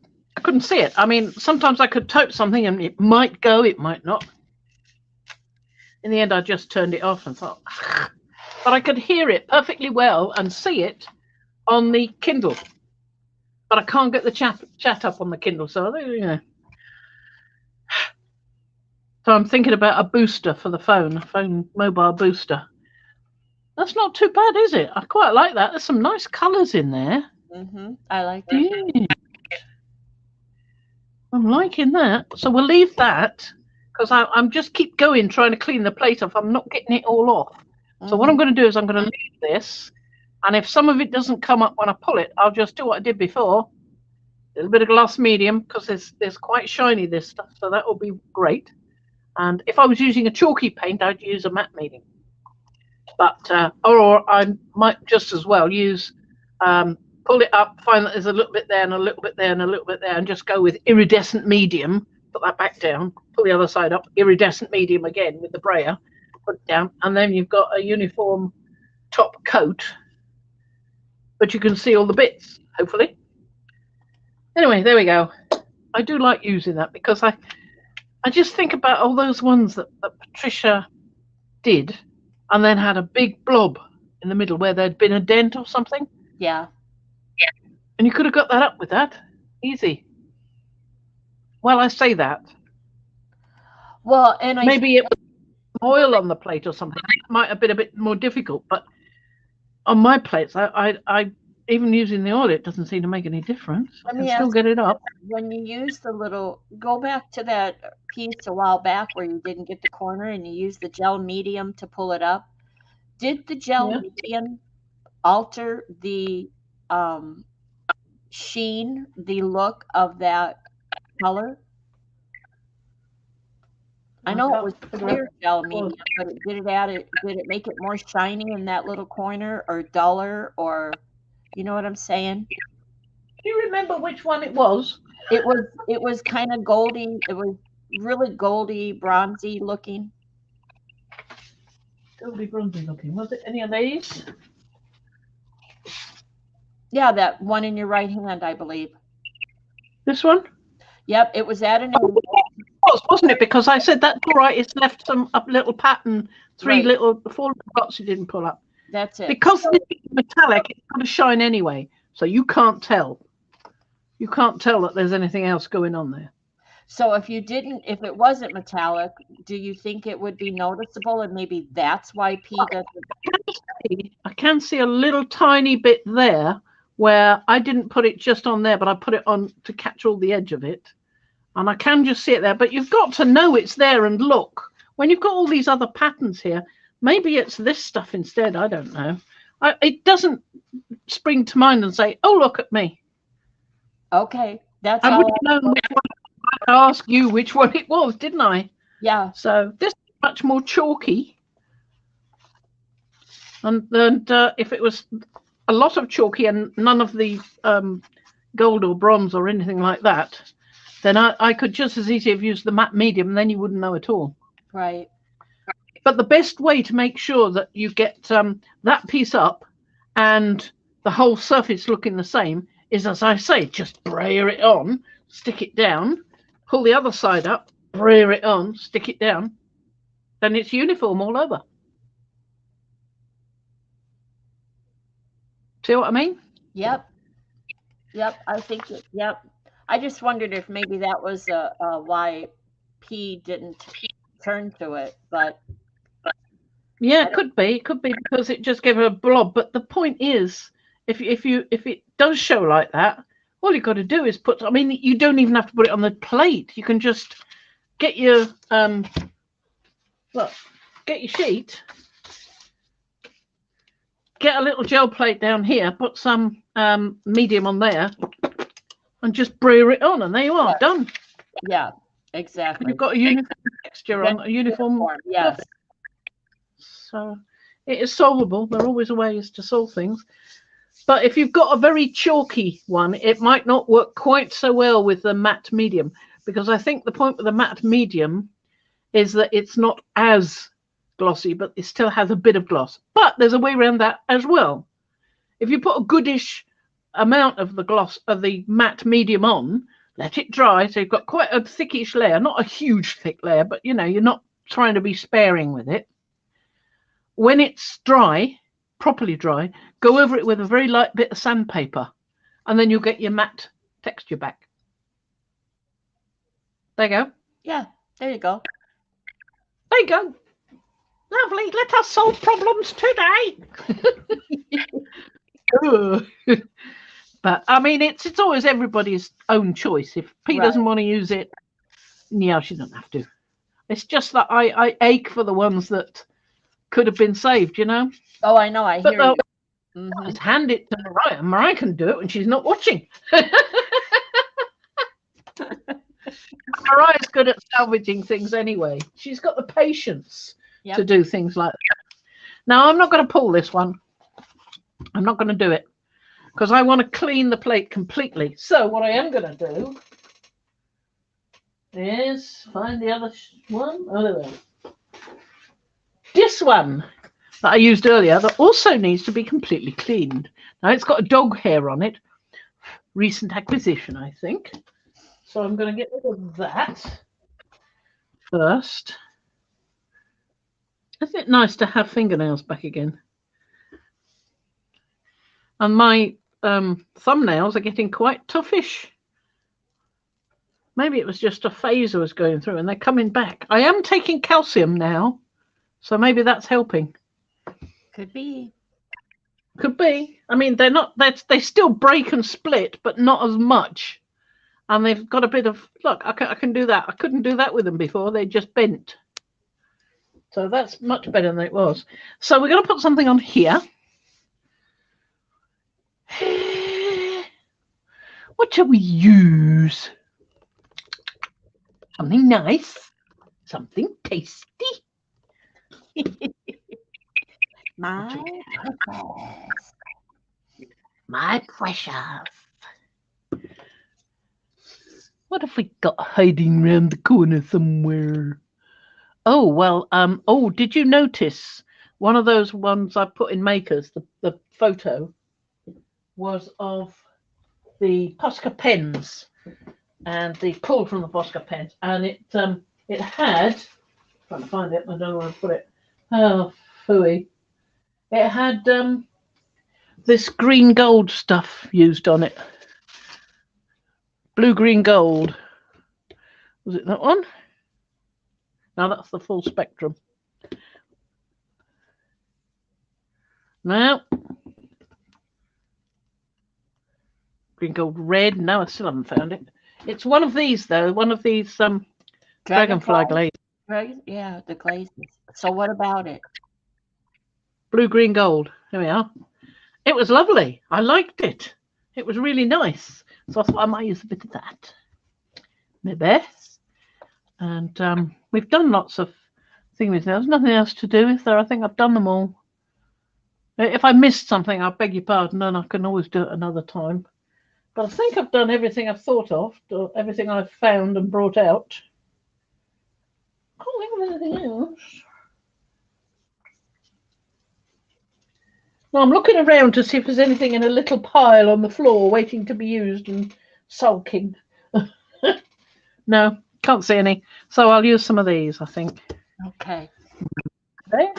see it. I mean, sometimes I could type something and it might go, it might not. In the end, I just turned it off and thought, but I could hear it perfectly well and see it on the Kindle. But I can't get the chat up on the Kindle, so you know. So I'm thinking about a booster for the phone mobile booster. That's not too bad, is it? I quite like that. There's some nice colours in there. I like that. Yeah. I'm liking that. So we'll leave that because I'm just keep going trying to clean the plate off. I'm not getting it all off. So what I'm going to do is I'm going to leave this, and if some of it doesn't come up when I pull it, I'll just do what I did before. A little bit of gloss medium because there's quite shiny this stuff, so that will be great. And if I was using a chalky paint, I'd use a matte medium. But or I might just as well use pull it up, find that there's a little bit there and a little bit there and a little bit there, and just go with iridescent medium. Put that back down. Pull the other side up. Iridescent medium again with the brayer. Put it down, and then you've got a uniform top coat, but you can see all the bits, hopefully. Anyway, there we go. I do like using that because I just think about all those ones that Patricia did and then had a big blob in the middle where there'd been a dent or something. Yeah. And you could have got that up with that. Easy. Well, I say that. Well, and maybe it was oil on the plate or something. It might have been a bit more difficult, but on my plates, I even using the oil, it doesn't seem to make any difference. I can still get it up. When you use the little, go back to that piece a while back where you didn't get the corner and you used the gel medium to pull it up. Did the gel medium alter the sheen, the look of that color? I know it was clear gel medium, but did it make it more shiny in that little corner or duller, or you know what I'm saying? Do you remember which one it was? It was kind of goldy. It was really goldy, bronzy looking. Goldy, bronzy looking. Was it any of these? Yeah, that one in your right hand, I believe. This one? Yep, it was at an wasn't it? Because I said that's all right. It's left some little pattern, four little dots you didn't pull up. That's it. Because it's metallic, it's going to shine anyway, so you can't tell. You can't tell that there's anything else going on there. So if it wasn't metallic, do you think it would be noticeable, and maybe that's why P doesn't? I can see a little tiny bit there where I didn't put it just on there, but I put it on to catch all the edge of it. And I can just see it there, but you've got to know it's there and look. When you've got all these other patterns here, maybe it's this stuff instead. I don't know. It doesn't spring to mind and say, oh, look at me. Okay. That's I all. would have known which one. I asked you which one it was, didn't I? Yeah. So this is much more chalky. And if it was a lot of chalky and none of the gold or bronze or anything like that, then I could just as easily have used the matte medium, and then you wouldn't know at all. Right. But the best way to make sure that you get that piece up and the whole surface looking the same is, as I say, just brayer it on, stick it down, pull the other side up, brayer it on, stick it down, then it's uniform all over. See what I mean? Yep. Yep. I think. Yep. I just wondered if maybe that was why P didn't turn to it, but yeah, it could be because it just gave it a blob. But the point is, if it does show like that, all you've got to do is put. I mean, you don't even have to put it on the plate. You can just get your get your sheet, get a little gel plate down here, put some medium on there, and just brayer it on, and there you are, done. Yeah, exactly. You've got a uniform texture on, a uniform. Yes. Surface. So it is solvable. There are always ways to solve things. But if you've got a very chalky one, it might not work quite so well with the matte medium, because I think the point with the matte medium is that it's not as glossy, but it still has a bit of gloss. But there's a way around that as well. If you put a goodish amount of the gloss of the matte medium on, let it dry, so you've got quite a thickish layer, not a huge thick layer, but you know, you're not trying to be sparing with it. When it's dry, properly dry, go over it with a very light bit of sandpaper, and then you'll get your matte texture back. There you go. Yeah, there you go. There you go. Lovely. Let us solve problems today. But I mean, it's always everybody's own choice. If Pete doesn't want to use it, yeah, she doesn't have to. It's just that I ache for the ones that could have been saved, you know. Oh, I know. I hear you. Just hand it to Mariah. Mariah can do it when she's not watching. Mariah's good at salvaging things anyway. She's got the patience to do things like that. Now, I'm not going to pull this one. I'm not going to do it because I want to clean the plate completely. So what I am going to do is find the other one. Oh, there we go. This one that I used earlier that also needs to be completely cleaned. Now, it's got a dog hair on it. Recent acquisition, I think. So I'm going to get rid of that first. Isn't it nice to have fingernails back again? And my thumbnails are getting quite toughish. Maybe it was just a phase I was going through and they're coming back. I am taking calcium now, so maybe that's helping. Could be. Could be. I mean, they're not. They still break and split, but not as much. And they've got a bit of look. I can do that. I couldn't do that with them before. They just bent. So that's much better than it was. So we're going to put something on here. What shall we use? Something nice. Something tasty. My precious. What have we got hiding around the corner somewhere? Oh, well, oh, did you notice one of those ones I put in Makers, the photo, was of the Posca pens and the pull from the Posca pens. And it had, trying to find it, I don't know where to put it. Oh, phooey. It had this green gold stuff used on it. Blue, green, gold. Was it that one? No, that's the full spectrum. No. Green gold red. No, I still haven't found it. It's one of these though. One of these dragonfly glaze. Yeah, the glazes. So what about it? Blue, green, gold. Here we are. It was lovely. I liked it. It was really nice. So I thought I might use a bit of that. Maybe. And we've done lots of things now. There's nothing else to do, is there? I think I've done them all. If I missed something, I beg your pardon, and I can always do it another time. But I think I've done everything I've thought of, or everything I've found and brought out. I can't think of anything else. No, I'm looking around to see if there's anything in a little pile on the floor waiting to be used and sulking. No, can't see any. So I'll use some of these, I think. Okay. Okay.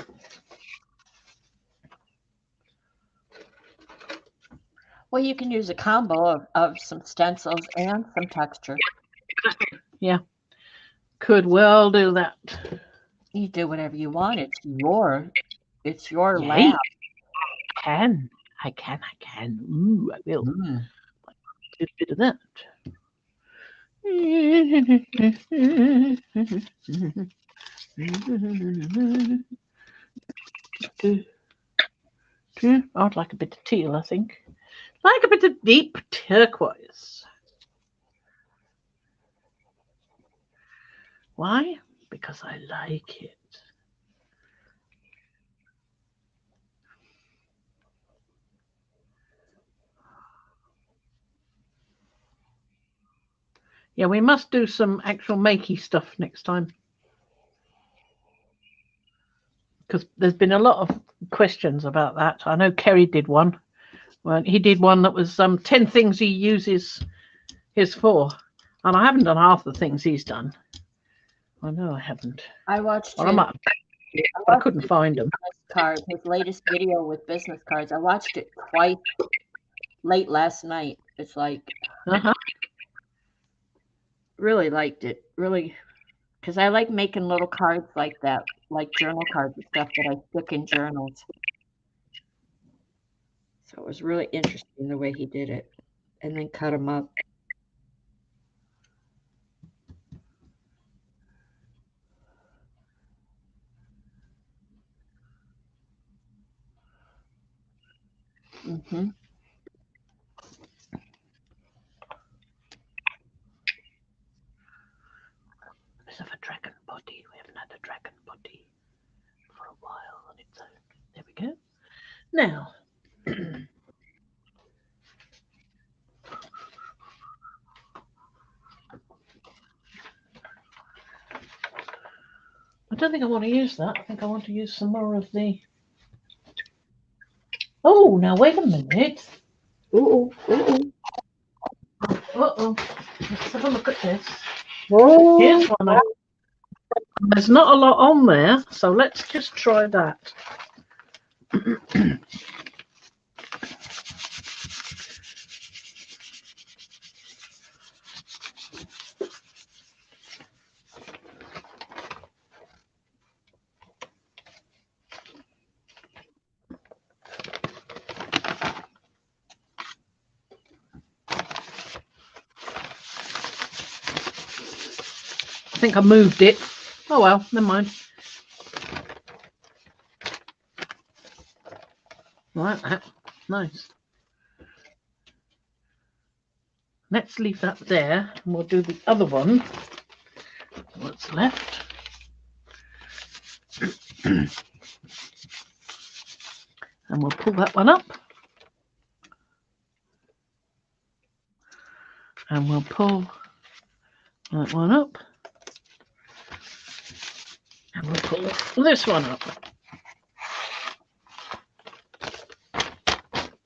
Well, you can use a combo of some stencils and some texture. Yeah. Could well do that. You do whatever you want. It's your Yay. lab. I can. Ooh, I will. Do a bit of that. I'd like a bit of teal, I think. Like a bit of deep turquoise. Why? Because I like it. Yeah, we must do some actual makey stuff next time. Because there's been a lot of questions about that. I know Kerry did one. Well, he did one that was 10 things he uses his for. And I haven't done half the things he's done. I know I haven't. I watched well, I couldn't find them. His latest video with business cards. I watched it twice late last night. It's like really liked it. Really, because I like making little cards like that, like journal cards and stuff that I stick in journals. So it was really interesting the way he did it, and then cut them up. Mm-hmm. Bit of a dragon body. We haven't had a dragon body for a while on its own. There we go. Now, I don't think I want to use that. I think I want to use some more of the... Oh, now wait a minute. Uh-oh. Let's have a look at this. Whoa. Here's one. There's not a lot on there, so let's just try that. I think I moved it. Oh well, never mind. Right, nice. Let's leave that there, and we'll do the other one. What's left? And we'll pull that one up. And we'll pull that one up. And we'll pull this one up.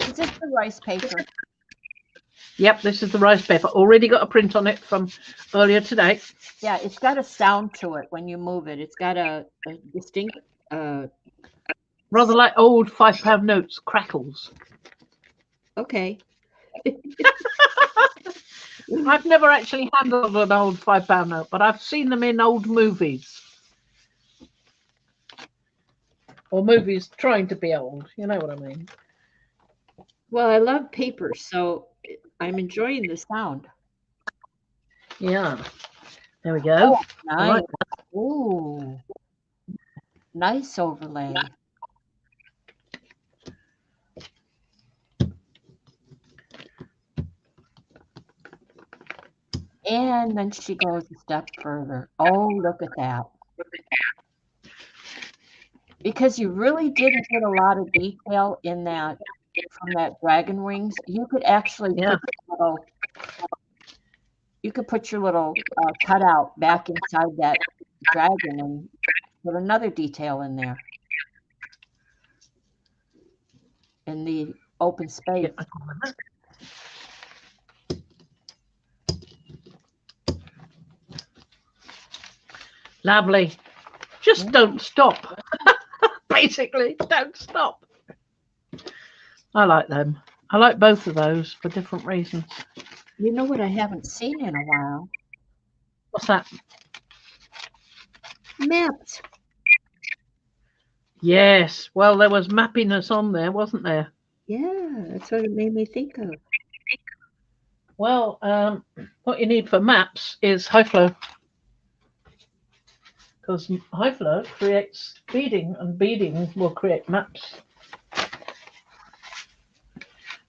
Is this the rice paper? Yep, this is the rice paper. Already got a print on it from earlier today. Yeah, it's got a sound to it when you move it. It's got a distinct... rather like old £5 notes, crackles. Okay. I've never actually handled an old £5 note, but I've seen them in old movies. or movies trying to be old. You know what I mean? Well, I love paper, so I'm enjoying the sound. Yeah. There we go. Oh, I nice. like Ooh, nice overlay. And then she goes a step further. Oh, look at that. Because you really didn't get a lot of detail in that from that dragon wings. You could actually Yeah. put your little cutout back inside that dragon and put another detail in there in the open space. Get back on that. Lovely. Just don't stop. Basically, don't stop. I like them. I like both of those for different reasons. You know what I haven't seen in a while? What's that? Maps. Yes. Well, there was mappiness on there, wasn't there? Yeah, that's what it made me think of. Well, what you need for maps is high flow. Because high flow creates beading, and beading will create maps.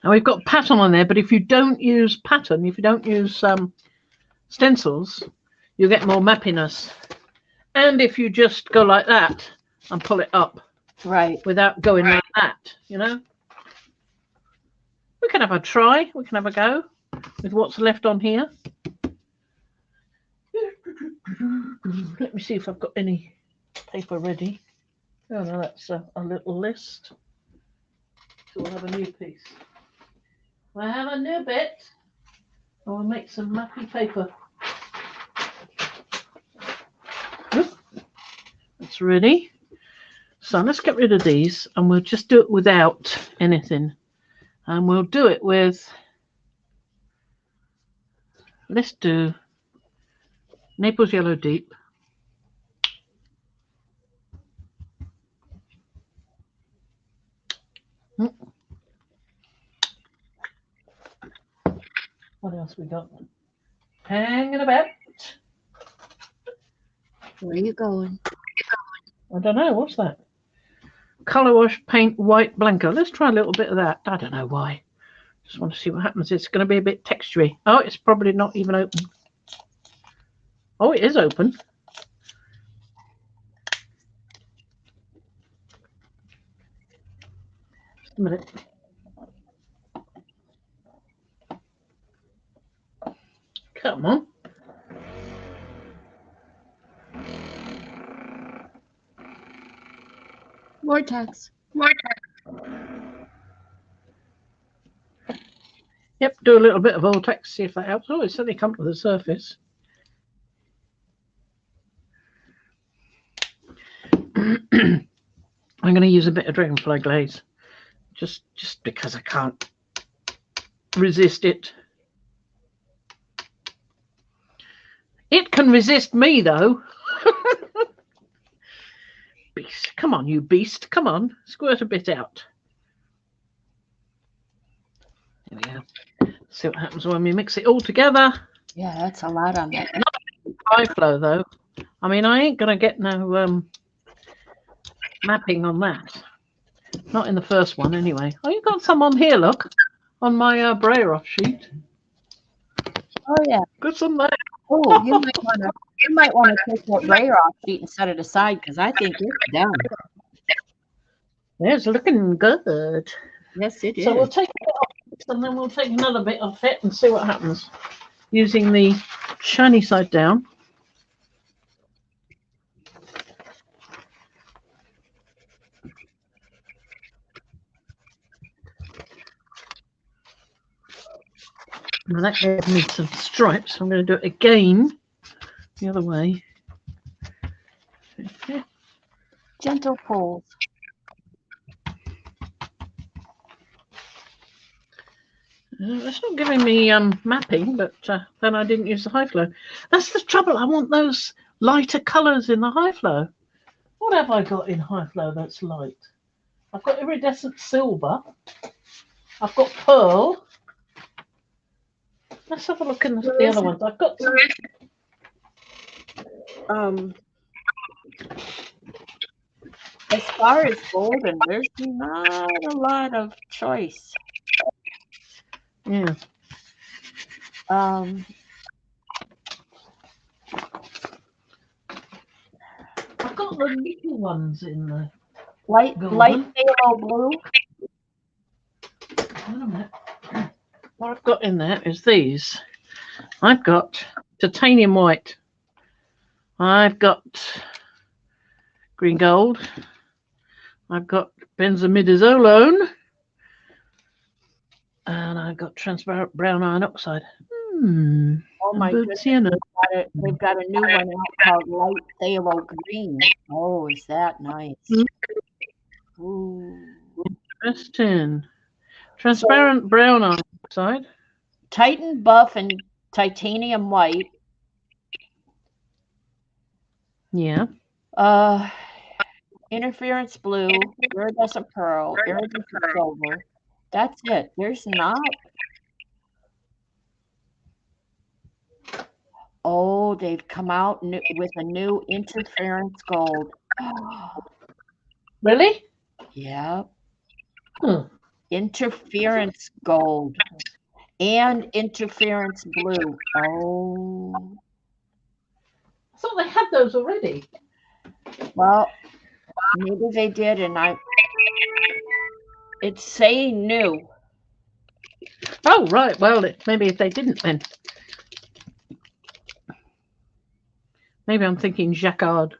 Now we've got pattern on there, but if you don't use pattern, if you don't use stencils, you get more mappiness. And if you just go like that and pull it up, right, without going like that, you know, we can have a try. We can have a go with what's left on here. Let me see if I've got any paper ready. Oh no, that's a little list. So we'll have a new piece. We'll have a new bit. And we'll make some mappy paper. That's ready. So let's get rid of these and we'll just do it without anything. And we'll do it with, let's do Naples Yellow Deep. What else we got? Hanging about. Where are you going? I don't know. What's that? Color wash paint white blanco. Let's try a little bit of that. I don't know why. Just want to see what happens. It's going to be a bit textury. Oh, it's probably not even open. Oh, it is open. Just a minute. Come on. Vortex. Yep, do a little bit of vortex, see if that helps. Oh, it's certainly come to the surface. I'm going to use a bit of dragonfly glaze, just because I can't resist it. It can resist me, though. Beast, come on, you beast, come on, squirt a bit out. There we go. See what happens when we mix it all together. Yeah, that's a lot on that. Not high flow, though. I mean, I ain't going to get no mapping on that. Not in the first one, anyway. Oh, you got some on here, look, on my brayer off sheet. Oh yeah, Got some there. oh, you might want to take that brayer off sheet and set it aside because I think it's done. It's looking good. Yes, it is. So we'll take it off and then we'll take another bit off it and see what happens using the shiny side down. Now that gave me some stripes. I'm going to do it again the other way. Okay. Gentle pulls. It's not giving me mapping, but then I didn't use the high flow. That's the trouble. I want those lighter colours in the high flow. Oh, What have I got in high flow that's light? I've got iridescent silver. I've got pearl. Let's have a look in the other ones. I've got some. As far as golden, there's not a lot of choice. Yeah. I've got the little ones in the light phthalo blue. Wait a minute. What I've got in there is these. I've got titanium white. I've got green gold. I've got benzimidazolone. And I've got transparent brown iron oxide. Oh my goodness. They've got a new one out called light phthalo green. Oh, is that nice? Ooh. Interesting. Transparent brown iron oxide. Titan buff and titanium white. Yeah. Interference blue, iridescent pearl, iridescent silver. That's it. There's not. Oh, they've come out with a new interference gold. Really? Yeah. Hmm. Interference gold and interference blue. Oh. I thought they had those already. Well, maybe they did, and it's saying new. Oh, right. Well, maybe if they didn't then. Maybe I'm thinking jacquard.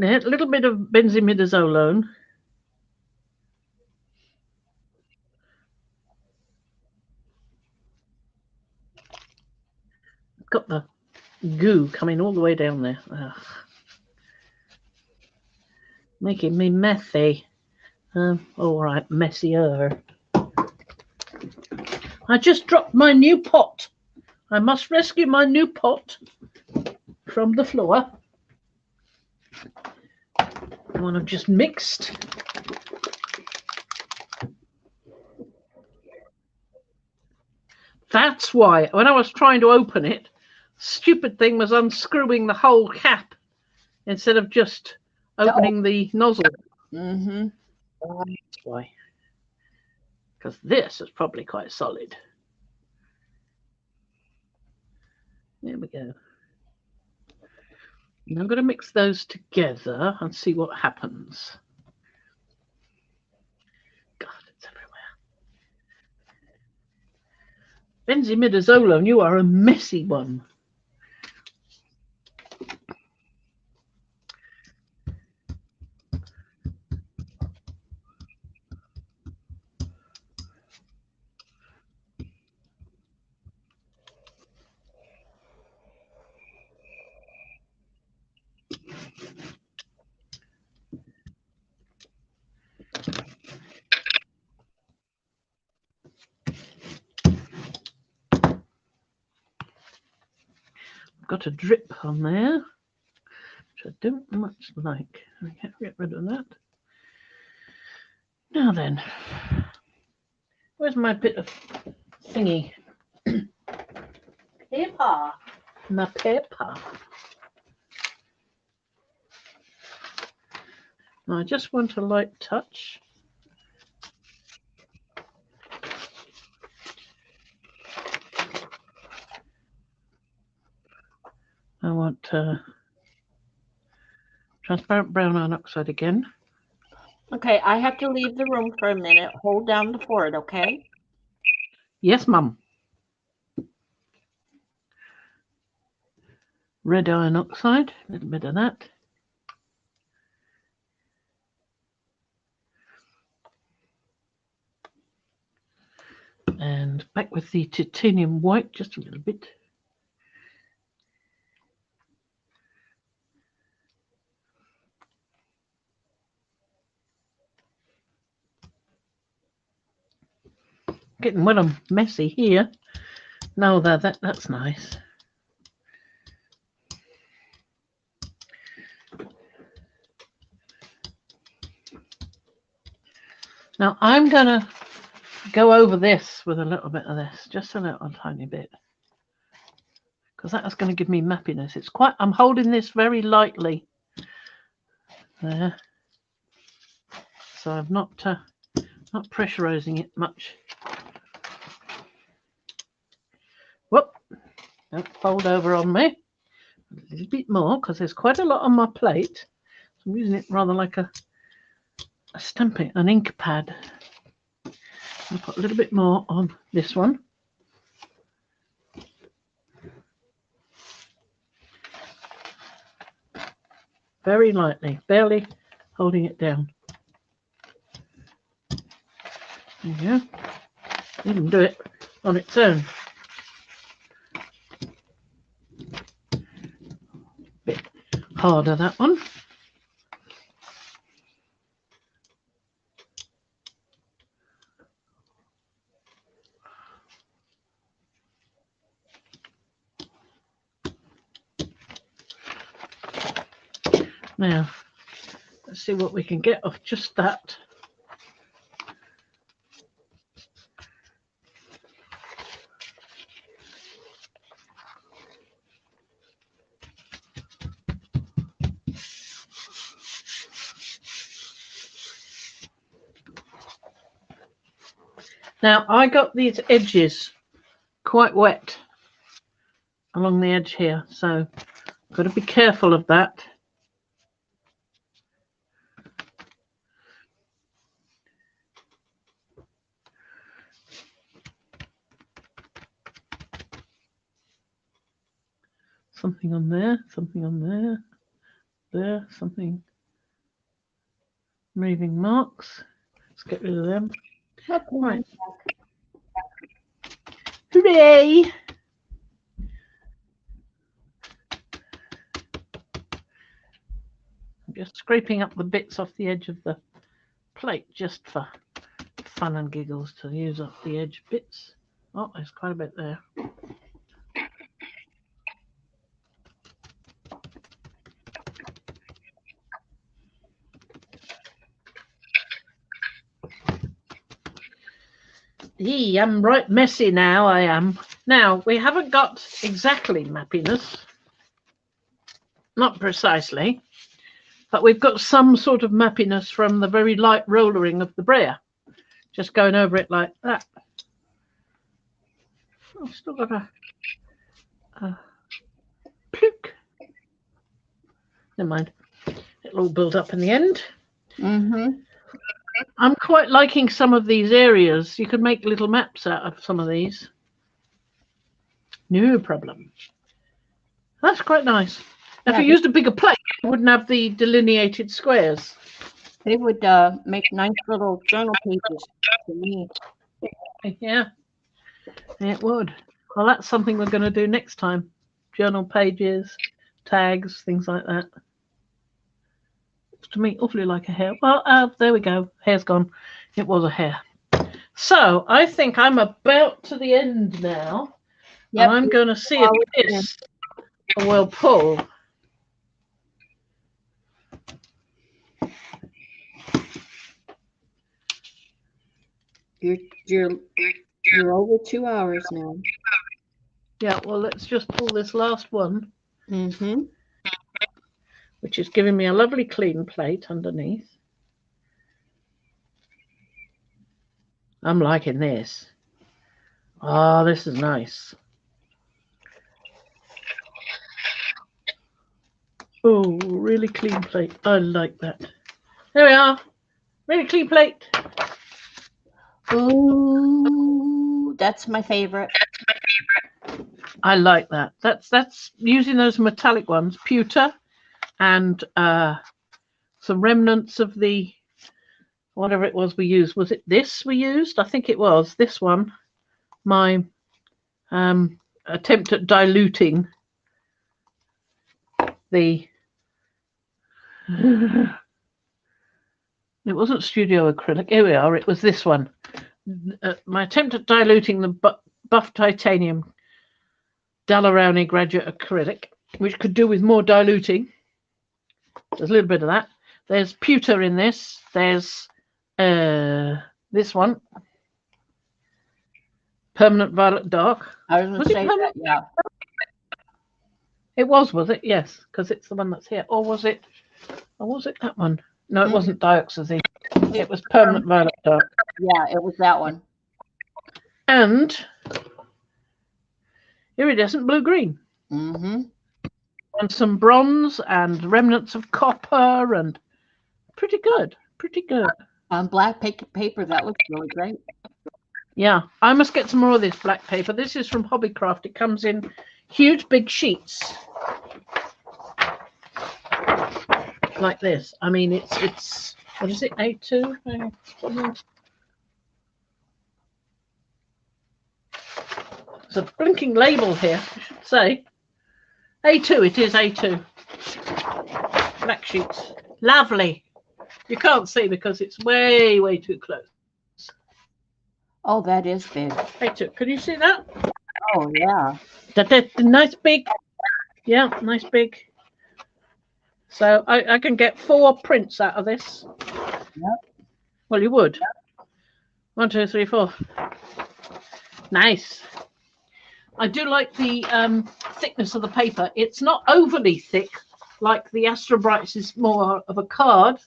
A little bit of benzimidazolone. Got the goo coming all the way down there. Ugh. Making me messy. All right, messier. I just dropped my new pot. I must rescue my new pot from the floor. The one I've just mixed. That's why when I was trying to open it, stupid thing was unscrewing the whole cap instead of just opening the nozzle. Mm-hmm. That's why. Because this is probably quite solid. There we go. Now I'm going to mix those together and see what happens. God, it's everywhere. Benzimidazolone, you are a messy one. Got a drip on there, which I don't much like. I can't get rid of that. Now then, where's my bit of thingy? Paper. My paper. I just want a light touch. I want transparent brown iron oxide again. Okay, I have to leave the room for a minute. Hold down the fort, okay? Yes, Mum. Red iron oxide, a little bit of that. And back with the titanium white, just a little bit. getting well and messy here. No, that's nice. Now I'm gonna go over this with a little bit of this, just a little tiny bit, because that is going to give me mappiness. It's quite. I'm holding this very lightly there, so I'm not pressurizing it much. Whoop! Don't fold over on me. A little bit more, because there's quite a lot on my plate. So I'm using it rather like a stamping, an ink pad. I'll put a little bit more on this one. Very lightly, barely holding it down. There you go. You can do it on its own. Bit harder, that one. Now, let's see what we can get off just that. Now, I got these edges quite wet along the edge here, so got to be careful of that. Something on there, something on there, there, something. Moving marks. Let's get rid of them. Okay. Right. Hooray! I'm just scraping up the bits off the edge of the plate just for fun and giggles, to use up the edge bits. Oh, there's quite a bit there. I'm right messy now, I am. Now, we haven't got exactly mappiness, not precisely, but we've got some sort of mappiness from the very light rollering of the brayer. Just going over it like that. I've still got a pluke. Never mind. It'll all build up in the end. Mm-hmm. I'm quite liking some of these areas. You could make little maps out of some of these. No problem. That's quite nice. If you used a bigger plate, you wouldn't have the delineated squares. They would make nice little journal pages for me. Yeah, it would. Well, that's something we're going to do next time. Journal pages, tags, things like that. Looks to me awfully like a hair. Well, there we go. Hair's gone. It was a hair. So I think I'm about to the end now. Yep. And I'm going to see if this will pull. You're over 2 hours now. Yeah, well, let's just pull this last one. Mm-hmm. Which is giving me a lovely clean plate underneath. I'm liking this. Oh, this is nice. Oh, really clean plate. I like that. There we are. Really clean plate. Ooh, that's my favorite. I like that. That's using those metallic ones, pewter, and some remnants of the whatever it was we used. Was it this we used? I think it was this one. My attempt at diluting the it wasn't studio acrylic. Here we are. It was this one. my attempt at diluting the buff titanium Dalarowny graduate acrylic, which could do with more diluting. There's a little bit of that. There's pewter in this. There's this one, permanent violet dark. I was going to say that, yeah. It was it? Yes, because it's the one that's here. Or was it? Or was it that one? No, it wasn't dioxazine. It was permanent violet dark. Yeah, it was that one. And iridescent blue-green. Mm-hmm. And some bronze and remnants of copper, and pretty good. Pretty good. On black paper, that looks really great. Yeah, I must get some more of this black paper. This is from Hobbycraft. It comes in huge big sheets like this. I mean, it's what is it, A2? There's a blinking label here, I should say. A2, it is A2. Black sheets. Lovely. You can't see because it's way, way too close. Oh, that is big. A2, can you see that? Oh, yeah. That nice big. Yeah, nice big. So I can get 4 prints out of this. Yep. Well, you would. 1, 2, 3, 4. Nice. I do like the thickness of the paper. It's not overly thick, like the Astro Brights is more of a card.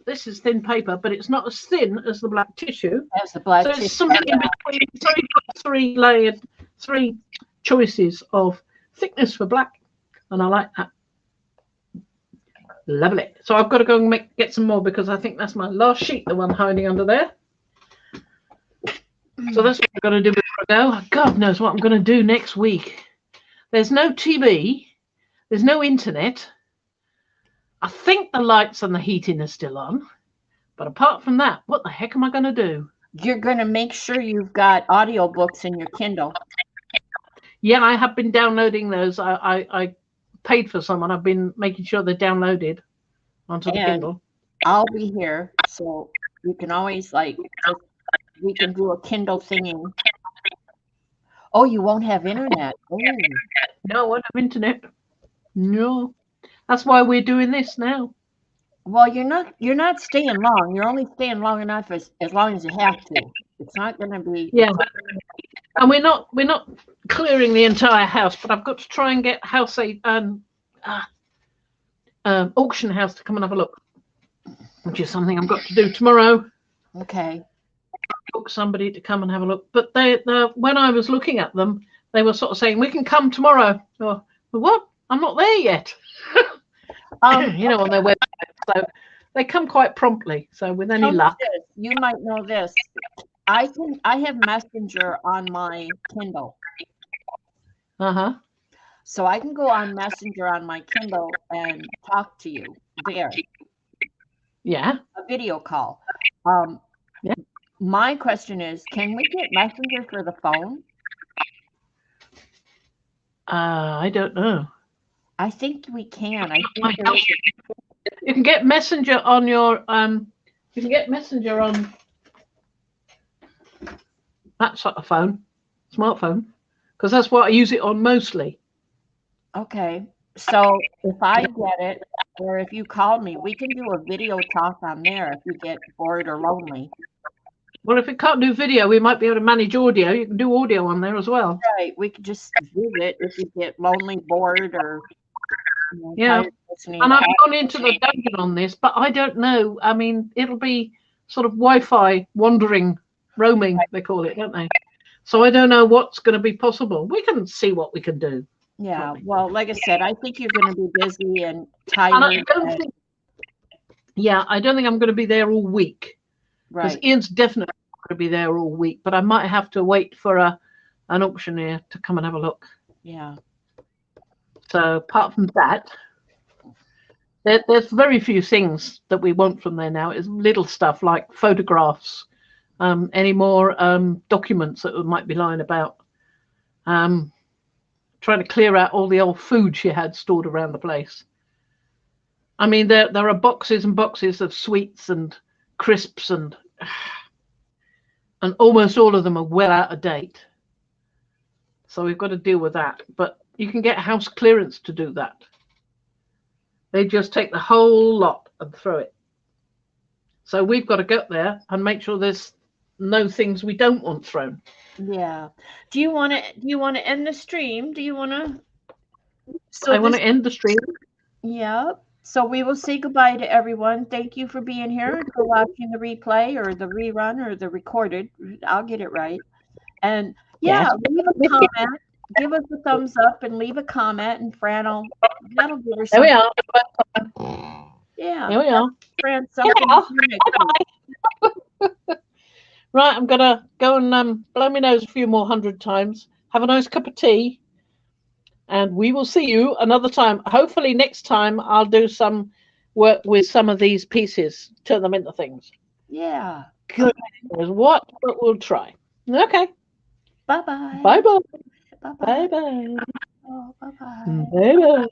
This is thin paper, but it's not as thin as the black tissue. That's the black so tissue. It's something in between. So you've got 3 layered, 3 choices of thickness for black, and I like that. Lovely. So I've got to go and get some more because I think that's my last sheet, the one hiding under there. So that's what I've got to do before I go. God knows what I'm going to do next week. There's no TV. There's no internet. I think the lights and the heating are still on. But apart from that, what the heck am I going to do? You're going to make sure you've got audiobooks in your Kindle. Yeah, I have been downloading those. I paid for some, and I've been making sure they're downloaded onto the Kindle. I'll be here, so you can always, like, we can do a Kindle thingy. Oh, you won't have internet. Oh. No, I won't have internet. No. That's why we're doing this now. Well, you're not staying long. You're only staying long enough as long as you have to. It's not going to be. Yeah. And we're not clearing the entire house, but I've got to try and get auction house to come and have a look, which is something I've got to do tomorrow. Okay. Book somebody to come and have a look. But they when I was looking at them, they were sort of saying, we can come tomorrow. Or, what? I'm not there yet. On their website. So they come quite promptly. So with any luck. You might know this. I have Messenger on my Kindle. Uh-huh. So I can go on Messenger on my Kindle and talk to you there. Yeah. A video call. Yeah. My question is, can we get Messenger for the phone? I don't know. I think we can. You can get Messenger on your you can get Messenger on that sort of phone, smartphone, because that's what I use it on mostly. Okay. So if I get it, or if you call me, we can do a video talk on there if you get bored or lonely. Well, if we can't do video, we might be able to manage audio. You can do audio on there as well. Right. We could just do it if you get lonely, bored, or yeah. And I've gone into the dungeon on this, but I don't know. I mean, it'll be sort of Wi-Fi wandering, roaming, they call it, don't they? So I don't know what's going to be possible. We can see what we can do. Yeah. Probably. Well, like I said, I think you're going to be busy and tired. And I don't think I'm going to be there all week. Because Ian's definitely going to be there all week, but I might have to wait for an auctioneer to come and have a look. Yeah. So apart from that, there's very few things that we want from there now. It's little stuff like photographs, any more documents that might be lying about. Trying to clear out all the old food she had stored around the place. I mean, there are boxes and boxes of sweets and crisps and and almost all of them are well out of date. So we've got to deal with that. But you can get house clearance to do that. They just take the whole lot and throw it. So we've got to go there and make sure there's no things we don't want thrown. Yeah. Do you want to end the stream? Do you want to? So I want to end the stream. Yeah. So we will say goodbye to everyone. Thank you for being here, for watching the replay or the rerun or the recorded. I'll get it right. And yeah, leave a comment. Give us a thumbs up and leave a comment, and that'll give her something. There we are. Yeah. Here we are. Fran, something. Right, I'm gonna go and blow my nose a few more 100 times. Have a nice cup of tea, and we will see you another time. Hopefully, next time I'll do some work with some of these pieces, turn them into things. Yeah. Good. What? But we'll try. Okay. Bye bye. Bye bye. Bye bye. Bye bye. Oh, bye bye. Bye bye.